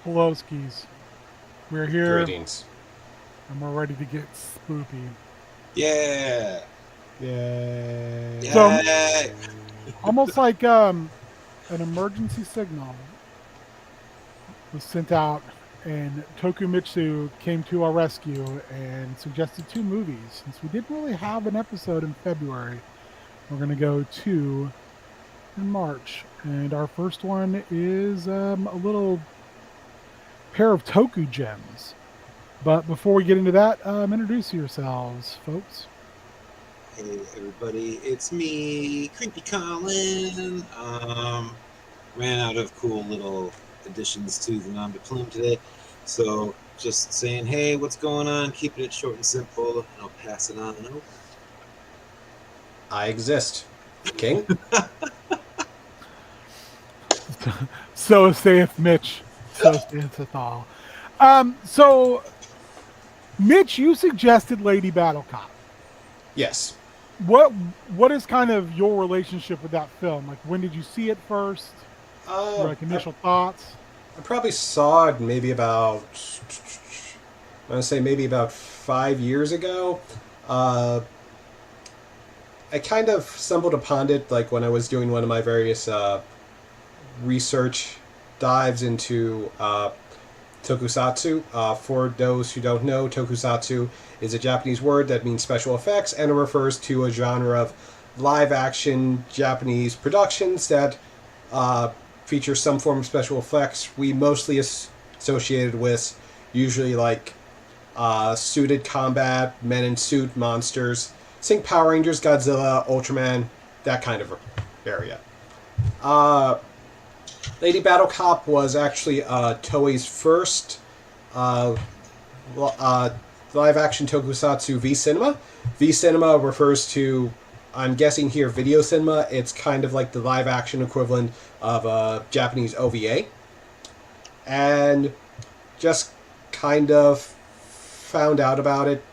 Poloskis. We're here Greetings. and we're ready to get spoopy. Yeah. Yay. So Yeah. almost like an emergency signal was sent out and Toku came to our rescue and suggested two movies. Since we didn't really have an episode in February, we're going to go two in March. And our first one is a little pair of Toku gems. But before we get into that, introduce yourselves, folks. Hey everybody, it's me, Creepy Colin. Ran out of cool little additions to the nom de plume today. So just saying, hey, what's going on? Keeping it short and simple, and I'll pass it on over. I exist. King? So saith Mitch. So saith all. So Mitch, you suggested Lady Battle Cop. Yes. What is kind of your relationship with that film? Like, when did you see it first? Your, like, initial thoughts? I probably saw it maybe about, I want to say maybe about 5 years ago. I kind of stumbled upon it like when I was doing one of my various research dives into tokusatsu. For those who don't know, tokusatsu is a Japanese word that means special effects, and it refers to a genre of live-action Japanese productions that feature some form of special effects. We mostly associated with usually like suited combat, men in suit monsters. Think Power Rangers, Godzilla, Ultraman, that kind of area. Lady Battle Cop was actually Toei's first live-action tokusatsu V Cinema. V Cinema refers to, I'm guessing here, video cinema. It's kind of like the live-action equivalent of a Japanese OVA. And just kind of found out about it.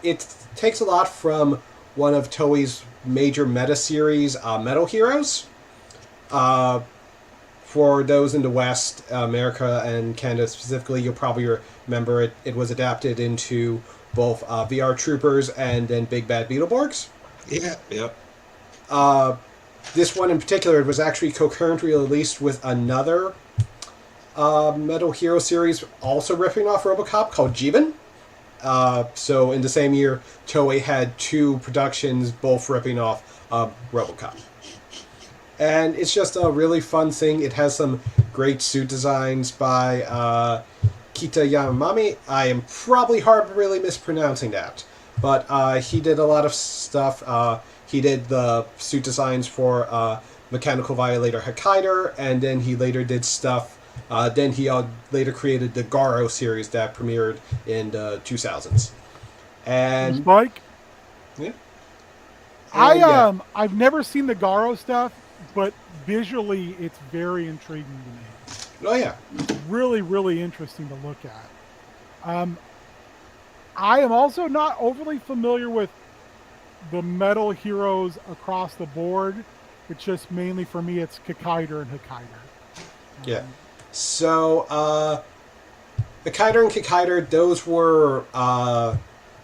It takes a lot from one of Toei's major meta series, Metal Heroes. For those in the West, America and Canada specifically, you'll probably remember it. It was adapted into both VR Troopers and then Big Bad Beetleborgs. Yeah, yep. This one in particular, it was actually concurrently released with another Metal Hero series, also ripping off RoboCop, called Jiben. So in the same year, Toei had two productions, both ripping off RoboCop. And it's just a really fun thing. It has some great suit designs by Kita Yamamami. I am probably really mispronouncing that. But he did a lot of stuff. He did the suit designs for Mechanical Violator Hokkaido, and then he later did stuff. Then he later created the Garo series that premiered in the 2000s. And Spike? Yeah. I've never seen the Garo stuff, but visually it's very intriguing to me. Oh yeah. Really, really interesting to look at. I am also not overly familiar with the Metal Heroes across the board. It's just mainly for me, it's Hokkaido and Hokkaido. Yeah. So, Hokkaido and Hokkaido, those were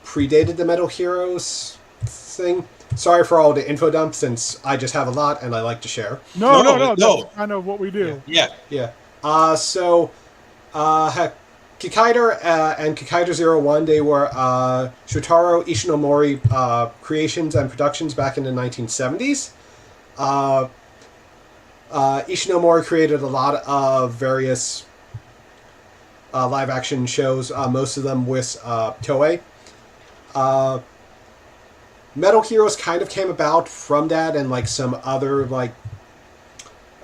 predated the Metal Heroes thing. Sorry for all the info dump, since I just have a lot and I like to share. No. No. That's kind of what we do. Yeah. So, Hokkaido and Hokkaido 01, they were Shotaro Ishinomori creations and productions back in the 1970s. Ishinomori created a lot of various live-action shows, most of them with Toei. Metal Heroes kind of came about from that, and like some other like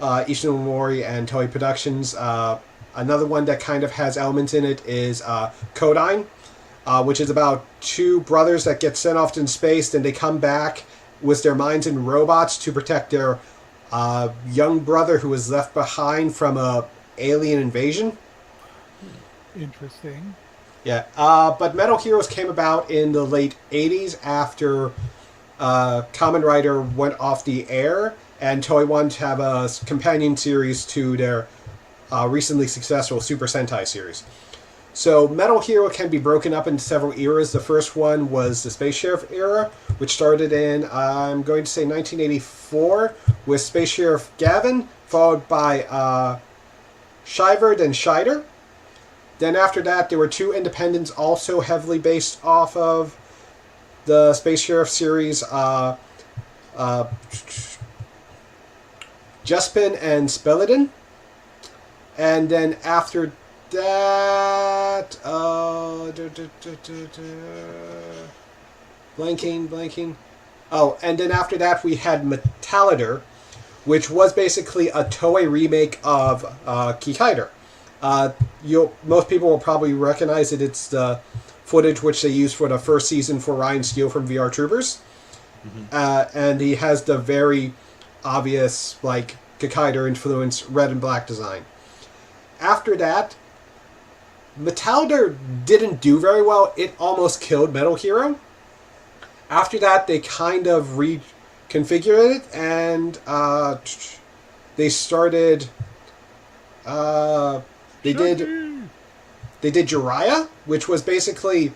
Ishinomori and Toei productions. Another one that kind of has elements in it is Kodine, which is about two brothers that get sent off in space, and they come back with their minds in robots to protect their young brother who was left behind from a alien invasion. Interesting. Yeah, but Metal Heroes came about in the late 80s after Kamen Rider went off the air, and Toei wanted to have a companion series to their recently successful Super Sentai series. So Metal Hero can be broken up into several eras. The first one was the Space Sheriff era, which started in, I'm going to say 1984, with Space Sheriff Gavin, followed by Shiver, then Shider. Then after that, there were two independents also heavily based off of the Space Sheriff series, Juspin and Spelidin. And then after that, blanking. Oh, and then after that we had Metallider, which was basically a Toei remake of Kikaider. Most people will probably recognize it. It's the footage which they used for the first season for Ryan Steele from VR Troopers. Mm-hmm. And he has the very obvious, like, Kikaider influence red and black design. After that, Metallider didn't do very well. It almost killed Metal Hero. After that, they kind of reconfigured it, and they started. They did Jiraiya, which was basically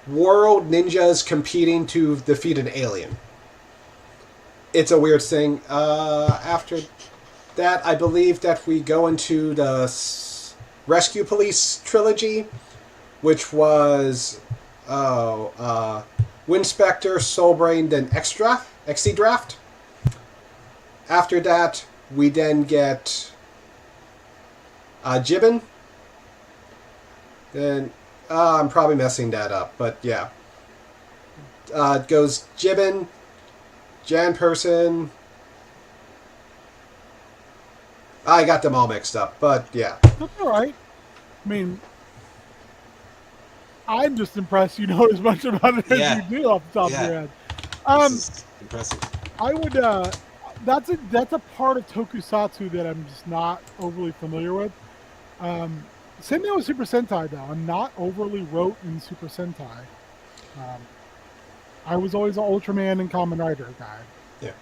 world ninjas competing to defeat an alien. It's a weird thing. After that, I believe that we go into the Rescue Police trilogy, which was Winspector, Soulbrain, then XC Draft. After that, we then get Jiben. Then I'm probably messing that up, but yeah. It goes Jiben, Jan Person. I got them all mixed up, but yeah. That's all right. I mean, I'm just impressed you know as much about it as you do off the top of your head. This is impressive. I would. That's a part of Tokusatsu that I'm just not overly familiar with. Same thing with Super Sentai, though. I'm not overly rote in Super Sentai. I was always an Ultraman and Kamen Rider guy. Yeah.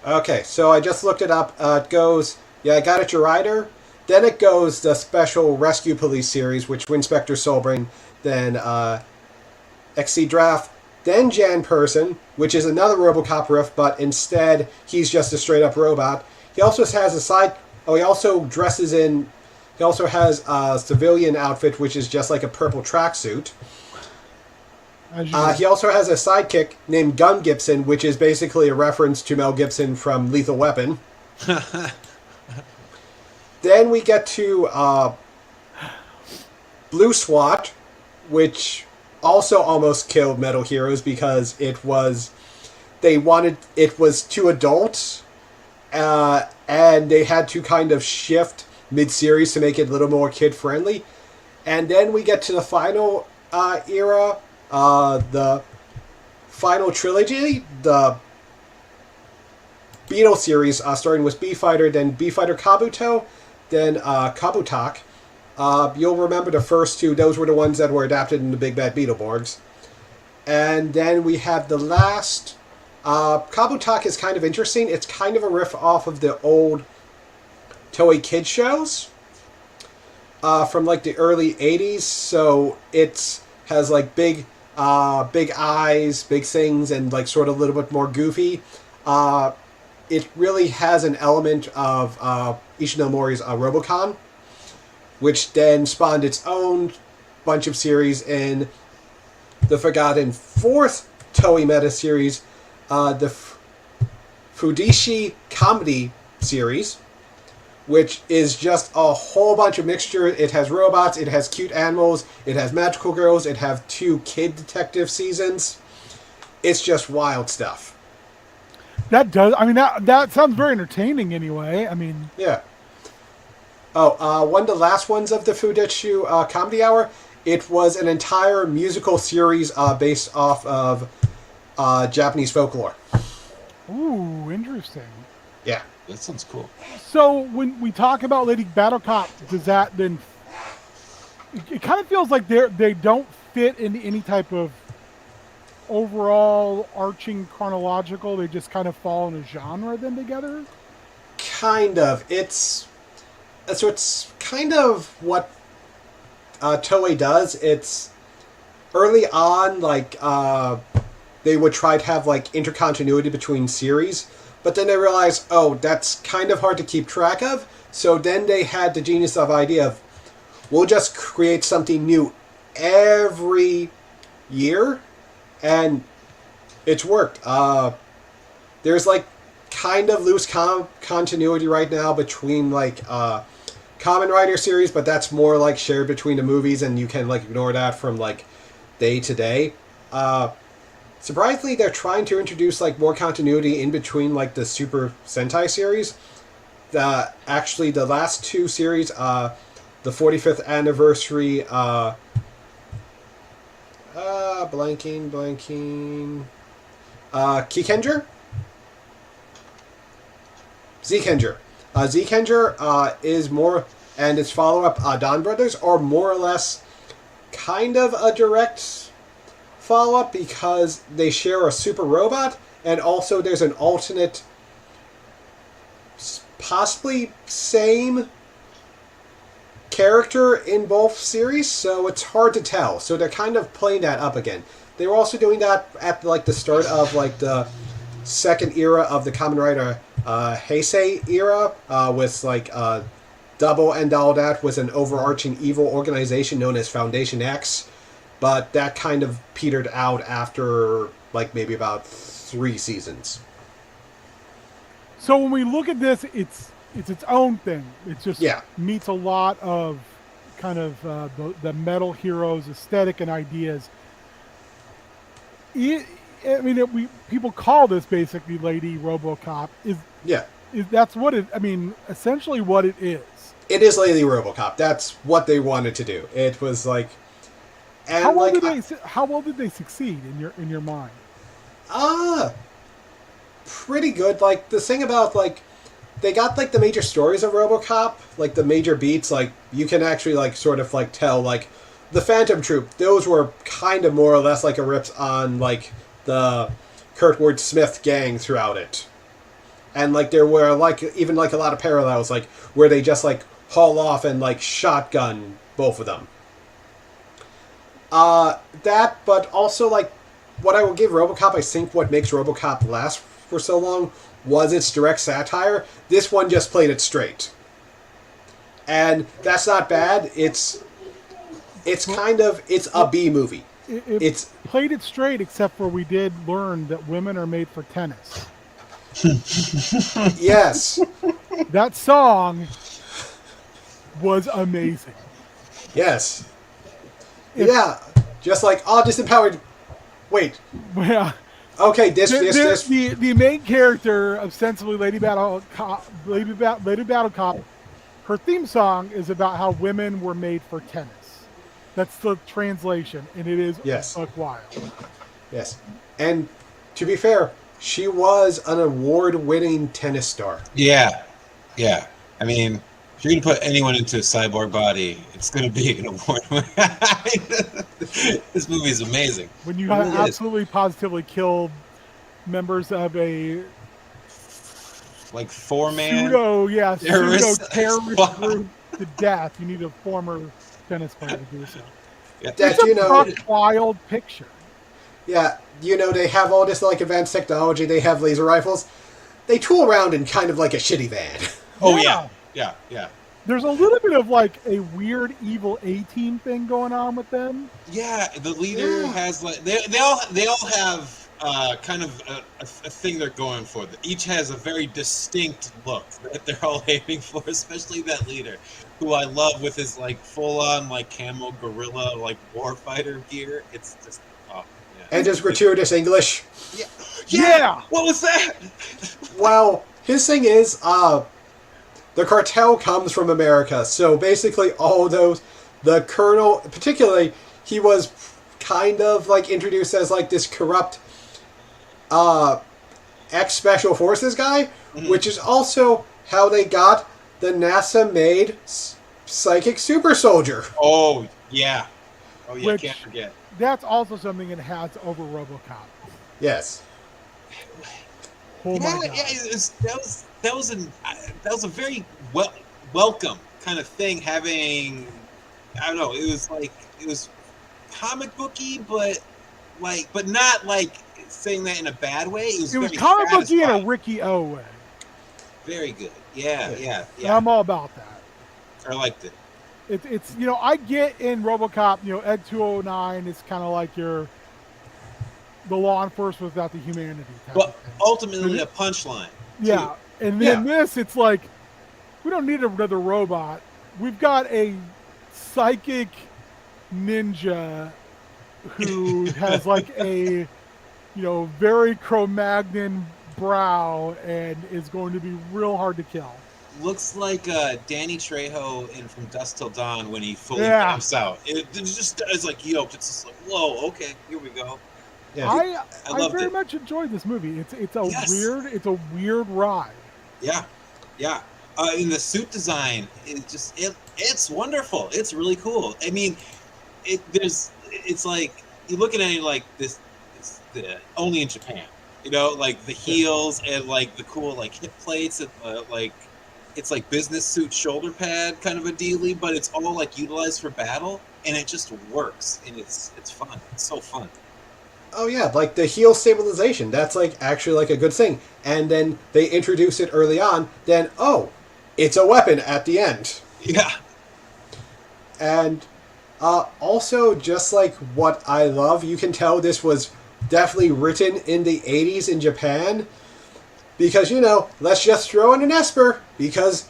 Okay, so I just looked it up. It goes, I got it, your rider. Then it goes the special Rescue Police series, which Winspector Soulbrain, then XC Draft, then Jan Person, which is another RoboCop riff, but instead he's just a straight up robot. He also has a side. Oh, he also dresses in. He also has a civilian outfit, which is just like a purple tracksuit. He also has a sidekick named Gun Gibson, which is basically a reference to Mel Gibson from Lethal Weapon. Then we get to Blue SWAT, which also almost killed Metal Heroes because it was too adult, and they had to kind of shift mid-series to make it a little more kid-friendly. And then we get to the final era, the final trilogy, the Beetle series, starting with B-Fighter, then B-Fighter Kabuto, then Kabutak. You'll remember the first two. Those were the ones that were adapted into Big Bad Beetleborgs. And then we have the last. Kabutak is kind of interesting. It's kind of a riff off of the old Toei Kid shows from like the early 80s. So it has like big eyes, big things, and like sort of a little bit more goofy. It really has an element of Ishinomori's Robocon, which then spawned its own bunch of series in the forgotten fourth Toei meta series, the Fudishi Comedy series, which is just a whole bunch of mixture. It has robots, it has cute animals, it has magical girls, it has 2 kid detective seasons. It's just wild stuff. That does. I mean, that sounds very entertaining. Anyway, I mean. Yeah. Oh, one of the last ones of the Fudetsu Comedy Hour. It was an entire musical series based off of Japanese folklore. Ooh, interesting. Yeah. That sounds cool. So when we talk about Lady Battle Cop, does that then? It kind of feels like they don't fit into any type of overall arching chronological. They just kind of fall in a genre then together. kind of. It's kind of what Toei does. It's early on, like they would try to have like intercontinuity between series, but then they realized, oh, that's kind of hard to keep track of. So then they had the genius of idea of, we'll just create something new every year, and it's worked. There's like kind of loose continuity right now between like Kamen Rider series, but that's more like shared between the movies, and you can like ignore that from like day to day. Surprisingly, they're trying to introduce like more continuity in between like the Super Sentai series. Actually, the last two series, the 45th anniversary, blanking, Kikenger? Zkenger. Zkenger is more, and its follow-up, Don Brothers, are more or less kind of a direct follow-up because they share a super robot, and also there's an alternate, possibly same character in both series, so it's hard to tell. So they're kind of playing that up again. They were also doing that at like the start of like the second era of the Kamen Rider Heisei era, with like Double and all that was an overarching evil organization known as Foundation X, but that kind of petered out after like maybe about 3 seasons. So when we look at this, it's its own thing. It just meets a lot of kind of the Metal Heroes aesthetic and ideas. People call this basically Lady RoboCop. That's what it? I mean, essentially what it is. It is Lady RoboCop. That's what they wanted to do. It was like, and how well did they succeed in your mind? Pretty good. Like the thing about like, they got like the major stories of RoboCop, like the major beats. Like you can actually like sort of like tell like the Phantom Troop. Those were kind of more or less like a rips on like the Kurtwood Smith gang throughout it. And like there were like even like a lot of parallels like where they just like haul off and like shotgun both of them. That, but also like what I will give RoboCop, I think what makes RoboCop last for so long was its direct satire. This one just played it straight. And that's not bad. It's a B movie. It's played it straight, except for we did learn that women are made for tennis. Yes. That song was amazing. Yes. Yeah. Just like, disempowered. Wait. Yeah. Okay, this. The main character, ostensibly Lady Battle Cop, her theme song is about how women were made for tennis. That's the translation, and it is wild. Yes. And to be fair, she was an award-winning tennis star. Yeah. I mean, if you're going to put anyone into a cyborg body, it's going to be an award winner. This movie is amazing. When you have absolutely positively killed members of a like 4-man terrorist group to death, you need a former tennis player to do so. Yeah. It's a wild picture. Yeah, they have all this like advanced technology. They have laser rifles. They tool around in kind of like a shitty van. Oh yeah. There's a little bit of like a weird evil A-Team thing going on with them. Yeah, the leader has like they all have kind of a thing they're going for. Each has a very distinct look that they're all aiming for, especially that leader, who I love with his like full-on like camo gorilla like warfighter gear. It's just and just gratuitous English. Yeah. What was that? Well, his thing is the cartel comes from America, so basically all those, the colonel, particularly, he was kind of like introduced as like this corrupt ex-special forces guy, which is also how they got the NASA-made psychic super soldier. Oh yeah, can't forget. That's also something it has over RoboCop. Yes. Oh my god. That was a very welcome kind of thing. Having, I don't know, it was comic booky, but not like saying that in a bad way. It was It was very comic booky in a satisfying. Ricky O way. Very good. Yeah. And I'm all about that. I liked it. It's I get in RoboCop, Ed 209 is kind of like the law enforcement without the humanity type But of thing. ultimately a punchline. Yeah, and then this, it's like we don't need another robot. We've got a psychic ninja who has like a very Cro-Magnon brow and is going to be real hard to kill. Looks like Danny Trejo in From Dusk Till Dawn when he fully vamps out. It's like yoked. It's just like, whoa, okay, here we go. Yeah. I very much enjoyed this movie. It's a weird ride. Yeah. In the suit design, it's wonderful. It's really cool. I mean, it's like you're looking at it like this only in Japan. Like the heels and like the cool like hip plates and like it's like business suit shoulder pad kind of a dealie, but it's all like utilized for battle and it just works and it's fun. It's so fun. Oh yeah, like the heel stabilization. That's like actually like a good thing. And then they introduce it early on. Then it's a weapon at the end. Yeah. And also, just like what I love, you can tell this was definitely written in the 80s in Japan. Because, let's just throw in an Esper. Because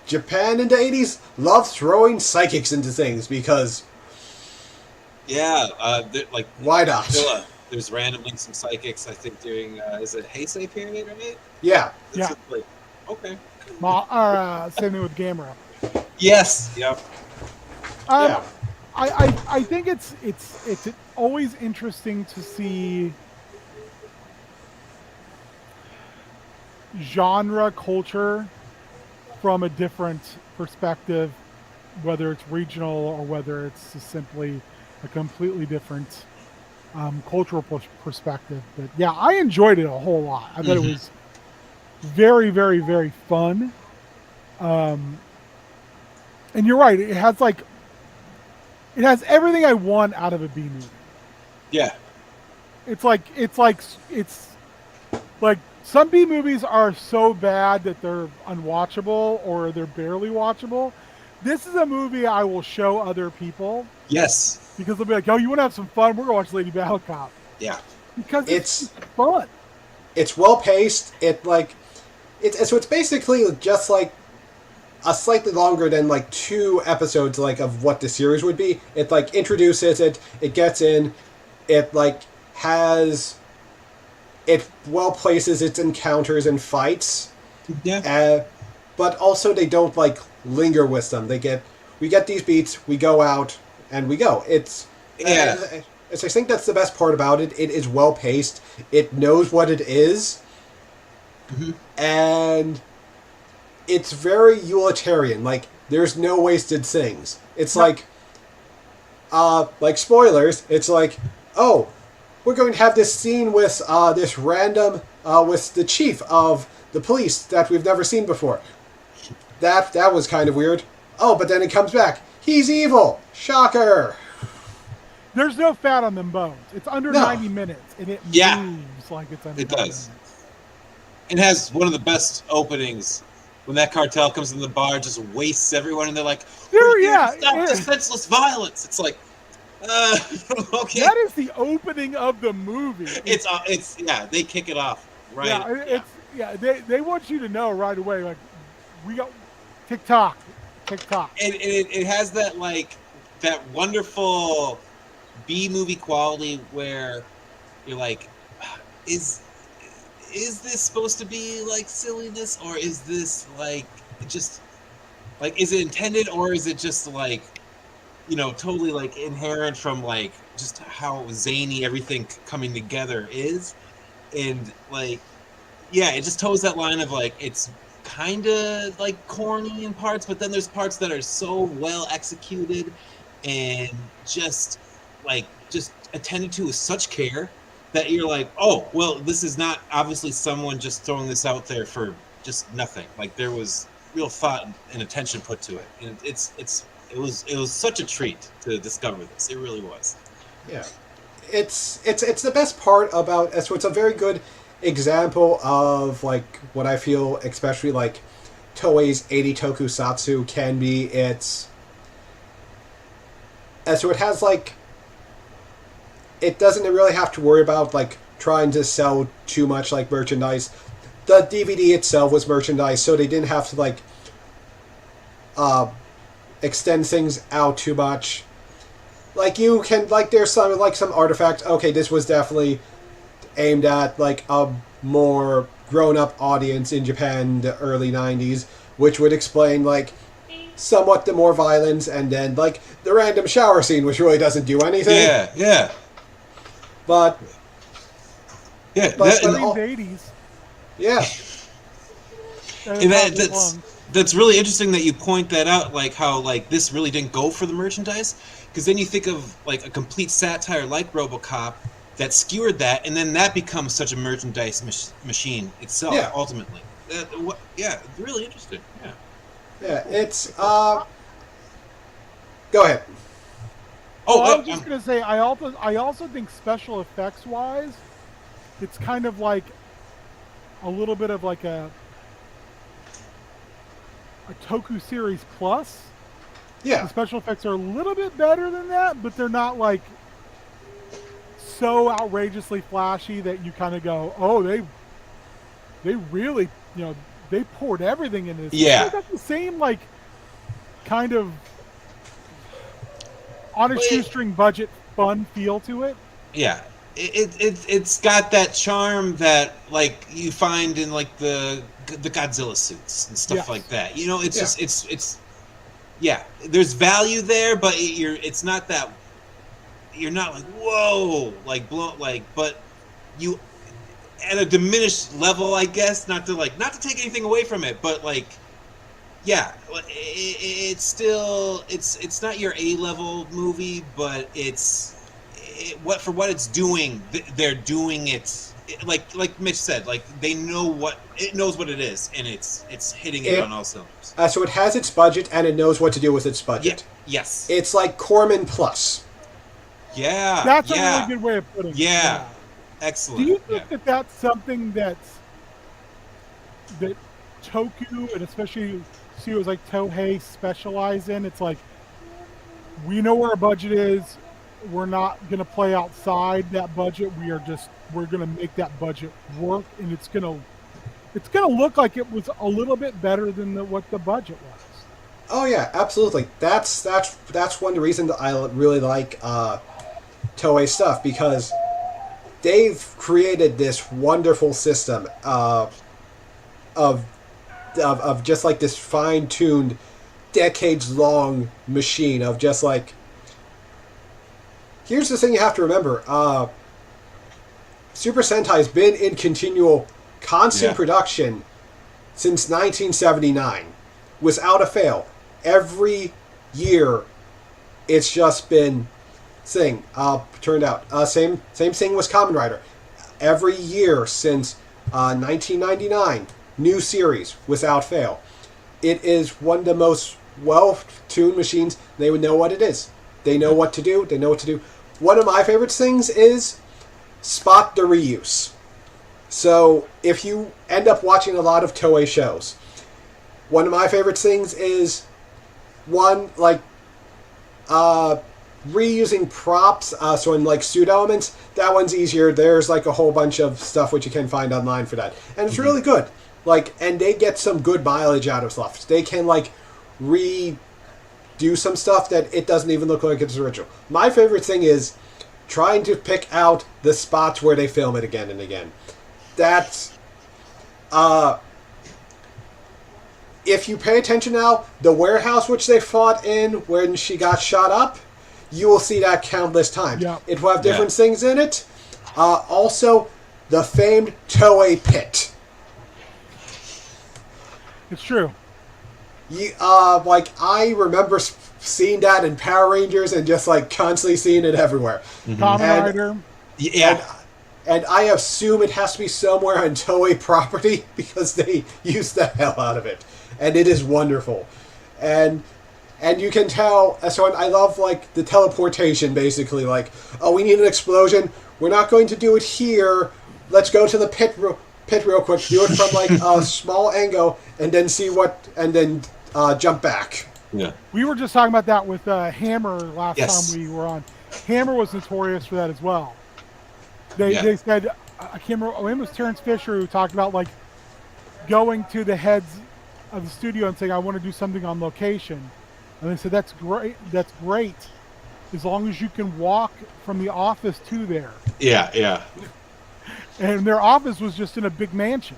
Japan in the 80s loved throwing psychics into things. Because... yeah, like... why not? There's randomly some psychics, I think, during... is it Heisei period, right? Yeah. Like, okay. Same thing with Gamera. Yes. Yep. Yeah. I think it's always interesting to see genre culture from a different perspective, whether it's regional or whether it's just simply a completely different cultural perspective. But yeah, I enjoyed it a whole lot. I thought it was very, very, very fun. And you're right. It has everything I want out of a B movie. Yeah. It's like some B movies are so bad that they're unwatchable or they're barely watchable. This is a movie I will show other people. Yes. Because they'll be like, "Oh, you want to have some fun? We're gonna watch Lady Battle Cop." Yeah. Because it's fun. It's well paced. It's basically just like a slightly longer than like 2 episodes like of what the series would be. It like introduces it gets in, it like has, it well places its encounters and fights. Yeah. But also they don't like linger with them. We get these beats, we go out, and we go. I think that's the best part about it. It is well paced. It knows what it is. And it's very utilitarian. Like, there's no wasted things. It's like spoilers. It's like, oh, we're going to have this scene with this random, with the chief of the police that we've never seen before. That was kind of weird. Oh, but then it comes back. He's evil. Shocker. There's no fat on them bones. It's under 90 minutes, and it moves like it's under 90 minutes. It has one of the best openings when that cartel comes in the bar, just wastes everyone, and they're like, "Stop this senseless violence." It's like, okay. That is the opening of the movie. They kick it off right. They want you to know right away, like, we got TikTok. And it has that like that wonderful B movie quality where you're like, is this supposed to be like silliness, or is this like just like, is it intended, or is it just like, totally like inherent from like just how zany everything coming together is? And like, it just toes that line of like, it's kind of like corny in parts, but then there's parts that are so well executed and just attended to with such care that you're like, oh, well, this is not obviously someone just throwing this out there for just nothing. Like there was real thought and attention put to it, and it was such a treat to discover this. It really was. Yeah, it's the best part about. So it's a very good example of like what I feel, especially like Toei's 80 tokusatsu can be. It's and so it has like it doesn't really have to worry about like trying to sell too much like merchandise. The DVD itself was merchandise, so they didn't have to like extend things out too much. Like you can like there's some artifact. Okay, this was definitely aimed at like a more grown-up audience in Japan in the early 90s, which would explain like somewhat the more violence, and then like the random shower scene, which really doesn't do anything. Yeah. But Yeah, But- that- but- In the 80s. yeah, and that's really interesting that you point that out, like how like this really didn't go for the merchandise, because then you think of like a complete satire like RoboCop that skewered that, and then that becomes such a merchandise machine itself. Yeah. Ultimately, really interesting. yeah. It's go ahead. I was just gonna say, I also think special effects wise, it's kind of like a little bit of like a Toku series plus. Yeah, The special effects are a little bit better than that, but they're not like so outrageously flashy that you kind of go, oh, they really, they poured everything into this. Yeah. It's got the same like kind of on a shoestring budget fun feel to it. Yeah, it's got that charm that like you find in like the Godzilla suits and stuff Yes. like that. You know, it's Yeah. just it's yeah. There's value there, but it's not that you're not like whoa like blow like, but you at a diminished level, I guess. Not to take anything away from it, but like. Yeah, it's still it's not your A-level movie, but for what it's doing, they're doing it like Mitch said, like they know what it knows what it is, and it's hitting it on all cylinders. So it has its budget and it knows what to do with its budget. Yeah. Yes. It's like Corman Plus. Yeah. That's a really good way of putting it. Yeah. Excellent. Do you think that that's something that Toku and especially studios like Tohei specialize in? It's like we know where our budget is. We're not going to play outside that budget. We're going to make that budget work, and it's going to look like it was a little bit better than what the budget was. Oh yeah, absolutely. That's one of the reasons that I really like Toei stuff, because they've created this wonderful system of just like this fine-tuned, decades-long machine of just like. Here's the thing you have to remember: Super Sentai's been in continual, constant production since 1979, without a fail. Every year, it's just been thing turned out. Same thing with Kamen Rider. Every year since 1999. New series without fail. It is one of the most well-tuned machines. They would know what it is. They know what to do. They know what to do. One of my favorite things is spot the reuse. So if you end up watching a lot of Toei shows, one of my favorite things is one like reusing props. So in like suit elements, that one's easier. There's like a whole bunch of stuff which you can find online for that, and it's really good. Like, and they get some good mileage out of stuff. They can, like, redo some stuff that it doesn't even look like it's original. My favorite thing is trying to pick out the spots where they film it again and again. That's, if you pay attention now, the warehouse which they fought in when she got shot up, you will see that countless times. Yeah. It will have different things in it. Also, the famed Toei pit. It's true. Like, I remember seeing that in Power Rangers and just, like, constantly seeing it everywhere. Kamen Rider. Yeah. And I assume it has to be somewhere on Toei property because they use the hell out of it. And it is wonderful. And you can tell, so I love, like, the teleportation, basically. Like, oh, we need an explosion. We're not going to do it here. Let's go to the pit real quick. Do it from, like, a small angle, and then and then jump back. Yeah. We were just talking about that with Hammer last Yes. time we were on. Hammer was notorious for that as well. They said, I can't remember, it was Terrence Fisher who talked about, like, going to the heads of the studio and saying, I want to do something on location. And they said, that's great, as long as you can walk from the office to there. Yeah. And their office was just in a big mansion.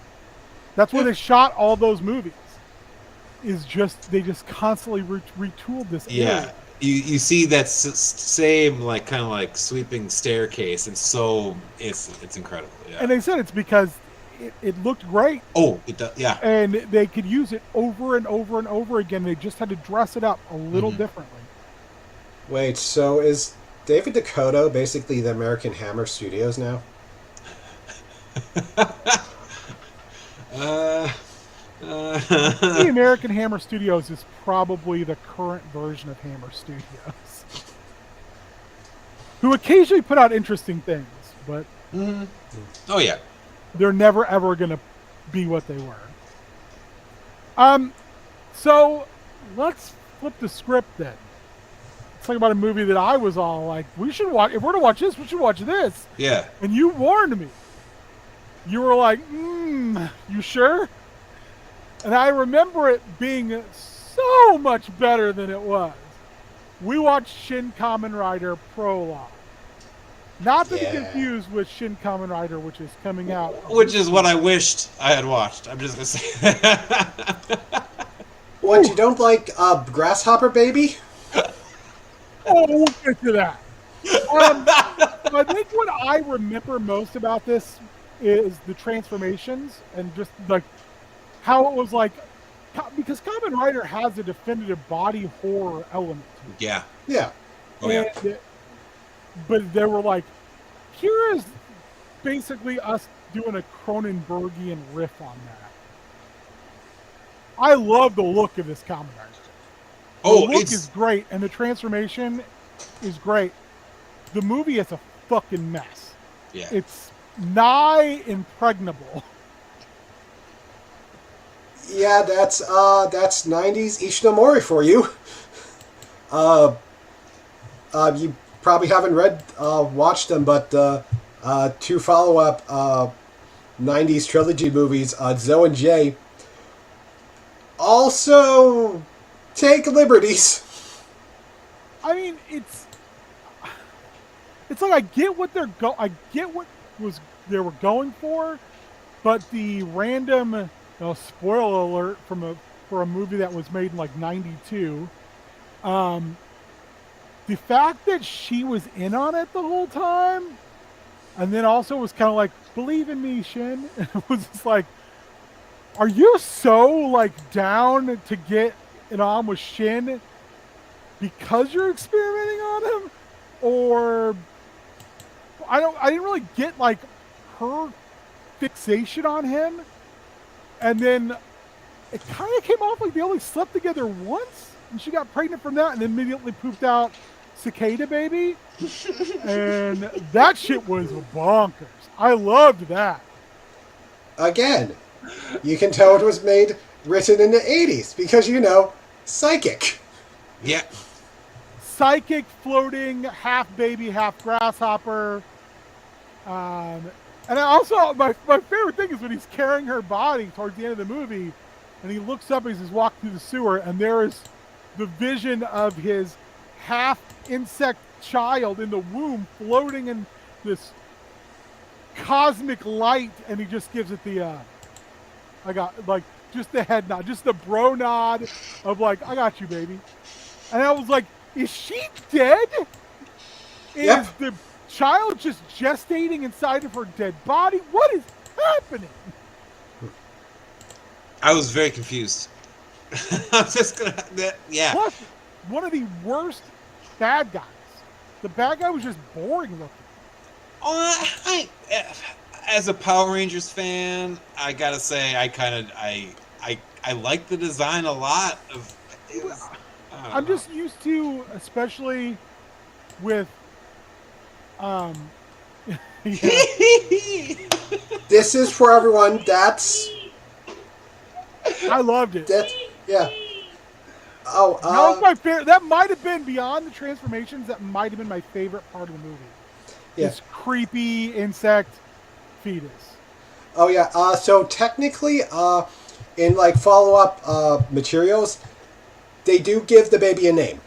That's where they shot all those movies. They just constantly retooled this area. You see that same, like, kind of like sweeping staircase, and so it's incredible. Yeah. And they said it's because it looked great. Oh, it does. Yeah. And they could use it over and over and over again. They just had to dress it up a little differently. Wait, so is David Dakota basically the American Hammer Studios now? The American Hammer Studios is probably the current version of Hammer Studios, who occasionally put out interesting things, but Oh yeah. they're never ever going to be what they were. So let's flip the script then. Let's talk about a movie that I was all like, we should watch. If we're to watch this, we should watch this. Yeah. And you warned me. You were like, you sure? And I remember it being so much better than it was. We watched Shin Kamen Rider Prologue. Not to be confused with Shin Kamen Rider, which is coming out. Which is what I wished I had watched. I'm just gonna say that. What, you don't like Grasshopper Baby? Oh, we'll get to that. I think what I remember most about this is the transformations and just like how it was like, because Kamen Rider has a definitive body horror element to it. Yeah. Oh yeah. But they were like, here is basically us doing a Cronenbergian riff on that. I love the look of this Kamen Rider. The look is great, and the transformation is great. The movie is a fucking mess. Yeah. It's nigh impregnable. Yeah, that's 90s Ishinomori for you. You probably haven't watched them, but two follow-up 90s trilogy movies, Zoe and Jay, also take liberties. I mean, it's like I get what they were going for, but the random spoiler alert for a movie that was made in like '92. The fact that she was in on it the whole time, and then also was kind of like, believe in me, Shin. It was just like, are you so like down to get it on with Shin because you're experimenting on him? Or I didn't really get like her fixation on him. And then it kind of came off like they only slept together once, and she got pregnant from that and immediately pooped out Cicada Baby. And that shit was bonkers. I loved that. Again, you can tell it was written in the 80s because, psychic. Yeah. Psychic, floating, half baby, half grasshopper. And also, my favorite thing is when he's carrying her body towards the end of the movie, and he looks up as he's walking through the sewer, and there is the vision of his half-insect child in the womb floating in this cosmic light, and he just gives it the, I got, like, just the head nod, just the bro nod of, like, I got you, baby. And I was like, is she dead? Is the child just gestating inside of her dead body? What is happening? I was very confused. I'm just gonna, Plus, one of the worst bad guys. The bad guy was just boring looking. I as a Power Rangers fan, I gotta say I like the design a lot. It was, I don't I'm know. just used to, especially with, um, yeah. This is for everyone. That's I loved it. that. Yeah. Oh, That was my favorite. That might have been beyond the transformations. That might have been my favorite part of the movie. yeah. This creepy insect fetus. Oh, yeah. So technically, in like follow-up materials, they do give the baby a name.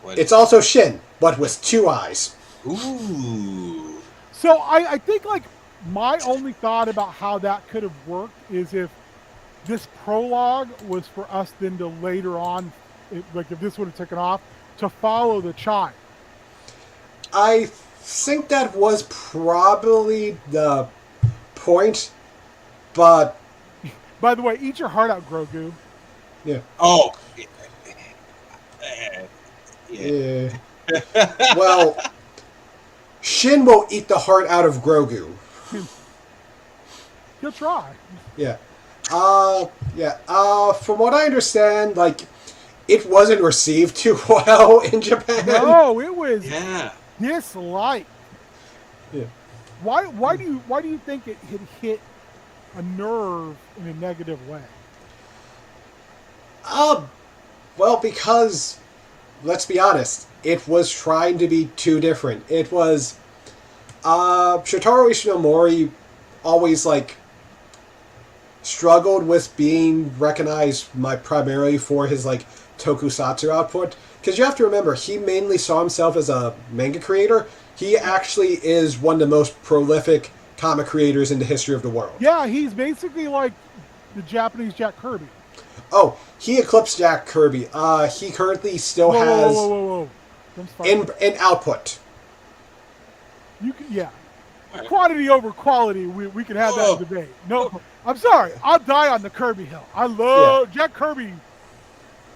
What? It's also Shin, but with 2 eyes. Ooh. So I think like my only thought about how that could have worked is if this prologue was for us then to later on, like if this would have taken off, to follow the child. I think that was probably the point, but By the way, eat your heart out, Grogu. yeah. Oh. Yeah. Well, Shin will eat the heart out of Grogu. He'll try. Yeah. Yeah. From what I understand, like, it wasn't received too well in Japan. No, it was Yeah. disliked. Yeah. Why do you think it had hit a nerve in a negative way? Well, because, let's be honest, it was trying to be too different. It was, Shotaro Ishinomori always, like, struggled with being recognized primarily for his, like, tokusatsu output. Because you have to remember, he mainly saw himself as a manga creator. He actually is one of the most prolific comic creators in the history of the world. Yeah, he's basically like the Japanese Jack Kirby. Oh, he eclipsed Jack Kirby. He currently still has Whoa. Don't start. in output. You can, yeah. Alright. Quantity over quality, we can have Whoa. that debate. No, I'm sorry. I'll die on the Kirby hill. I love Jack Kirby.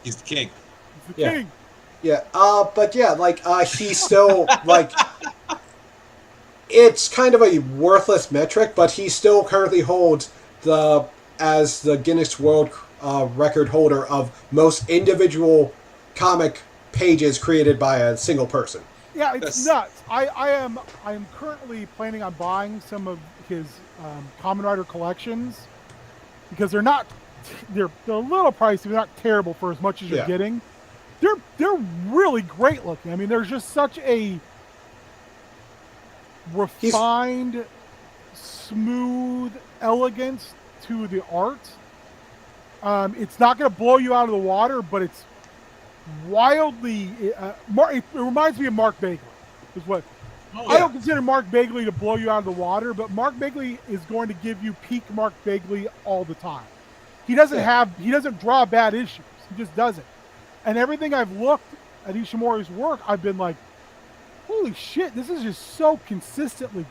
He's the king. He's the Yeah. king. Yeah, but yeah, like, he's still, like, it's kind of a worthless metric, but he still currently holds as the Guinness World Record holder of most individual comic pages created by a single person. Yeah, it's nuts. I am currently planning on buying some of his Kamen Rider collections because they're a little pricey, but not terrible for as much as you're Yeah. getting. They're really great looking. I mean, there's just such a refined, smooth elegance to the art. It's not going to blow you out of the water, but it's wildly. It reminds me of Mark Bagley. Is what I don't consider Mark Bagley to blow you out of the water, but Mark Bagley is going to give you peak Mark Bagley all the time. He doesn't draw bad issues. He just doesn't. And everything I've looked at Ishimori's work, I've been like, holy shit, this is just so consistently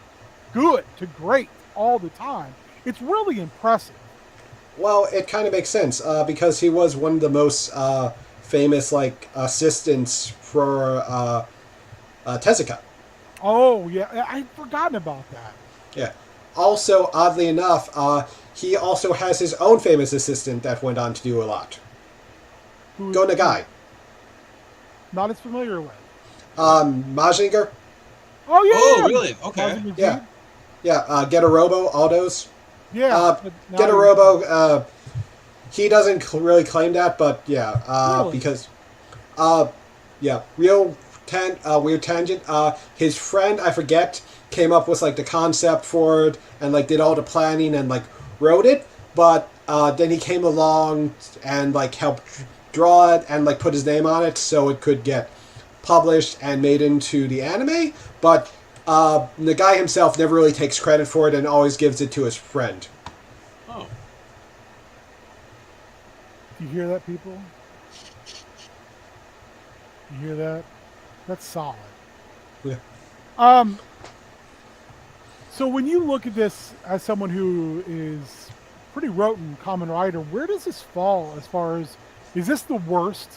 good to great all the time. It's really impressive. Well, it kind of makes sense because he was one of the most famous, like, assistants for Tezuka. Oh, yeah. I'd forgotten about that. Yeah. Also, oddly enough, he also has his own famous assistant that went on to do a lot. Go Nagai. Not as familiar with. Mazinger. Oh, yeah. Oh, really? Okay. Mazinger Z? Yeah. Yeah, Getarobo, Aldos. Yeah. but now Getarobo, he doesn't really claim that, but yeah, Really? because, yeah, weird tangent, his friend, I forget, came up with, like, the concept for it, and, like, did all the planning and, like, wrote it, but, then he came along and, like, helped draw it and, like, put his name on it so it could get published and made into the anime, but the guy himself never really takes credit for it and always gives it to his friend. Oh. You hear that, people? You hear that? That's solid. Yeah. So when you look at this as someone who is pretty rote in Kamen Rider, where does this fall as far as, is this the worst?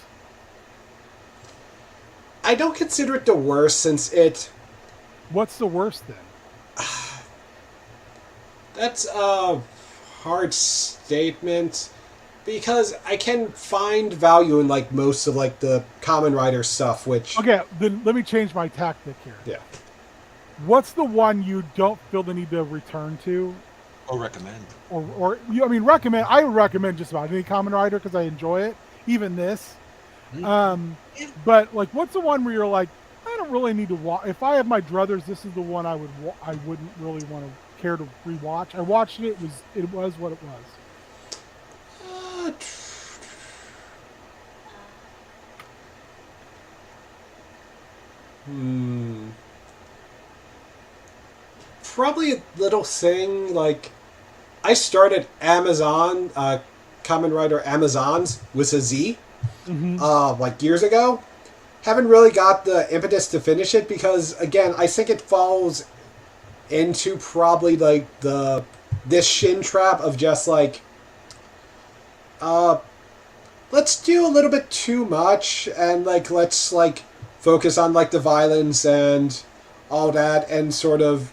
I don't consider it the worst since it What's the worst then? That's a hard statement because I can find value in like most of like the Kamen Rider stuff, which Okay, then let me change my tactic here. yeah. What's the one you don't feel the need to return to? Or recommend. I mean, recommend. I would recommend just about any Kamen Rider because I enjoy it, even this. But like, what's the one where you're like, I don't really need to watch. If I have my druthers, this is the one I wouldn't really want to care to rewatch. I watched it. It was what it was. Probably a little thing like I started Amazon, Kamen Rider Amazons with a Z, like years ago. Haven't really got the impetus to finish it because, again, I think it falls into probably like this Shin trap of just like, let's do a little bit too much and like let's like focus on like the violence and all that and sort of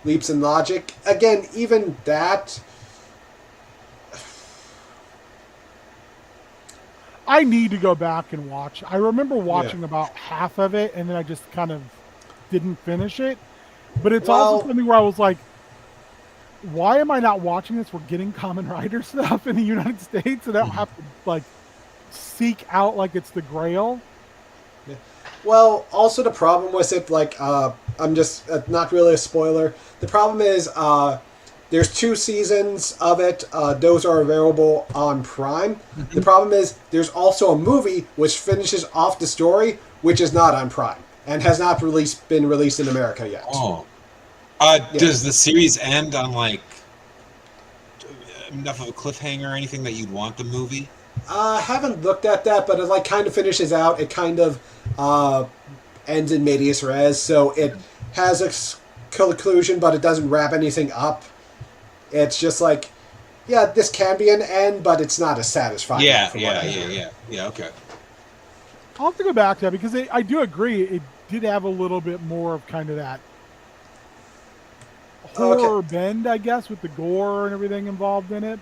leaps in logic. Again, even that. I need to go back and watch. I remember watching about half of it, and then I just kind of didn't finish it. But it's also something where I was like, why am I not watching this? We're getting Kamen Rider stuff in the United States, and I don't have to like seek out like it's the Grail. Yeah. Well, also the problem with it, like, I'm just not really a spoiler. The problem is, there's 2 seasons of it. Those are available on Prime. The problem is there's also a movie which finishes off the story, which is not on Prime and has not been released in America yet. Oh, does the series end on like enough of a cliffhanger or anything that you'd want the movie? I haven't looked at that, but it like kind of finishes out. It kind of ends in medias res, so it has a conclusion, but it doesn't wrap anything up. It's just like, yeah, this can be an end, but it's not as satisfying. Yeah, okay. I'll have to go back to that because I do agree it did have a little bit more of kind of that horror bend, I guess, with the gore and everything involved in it.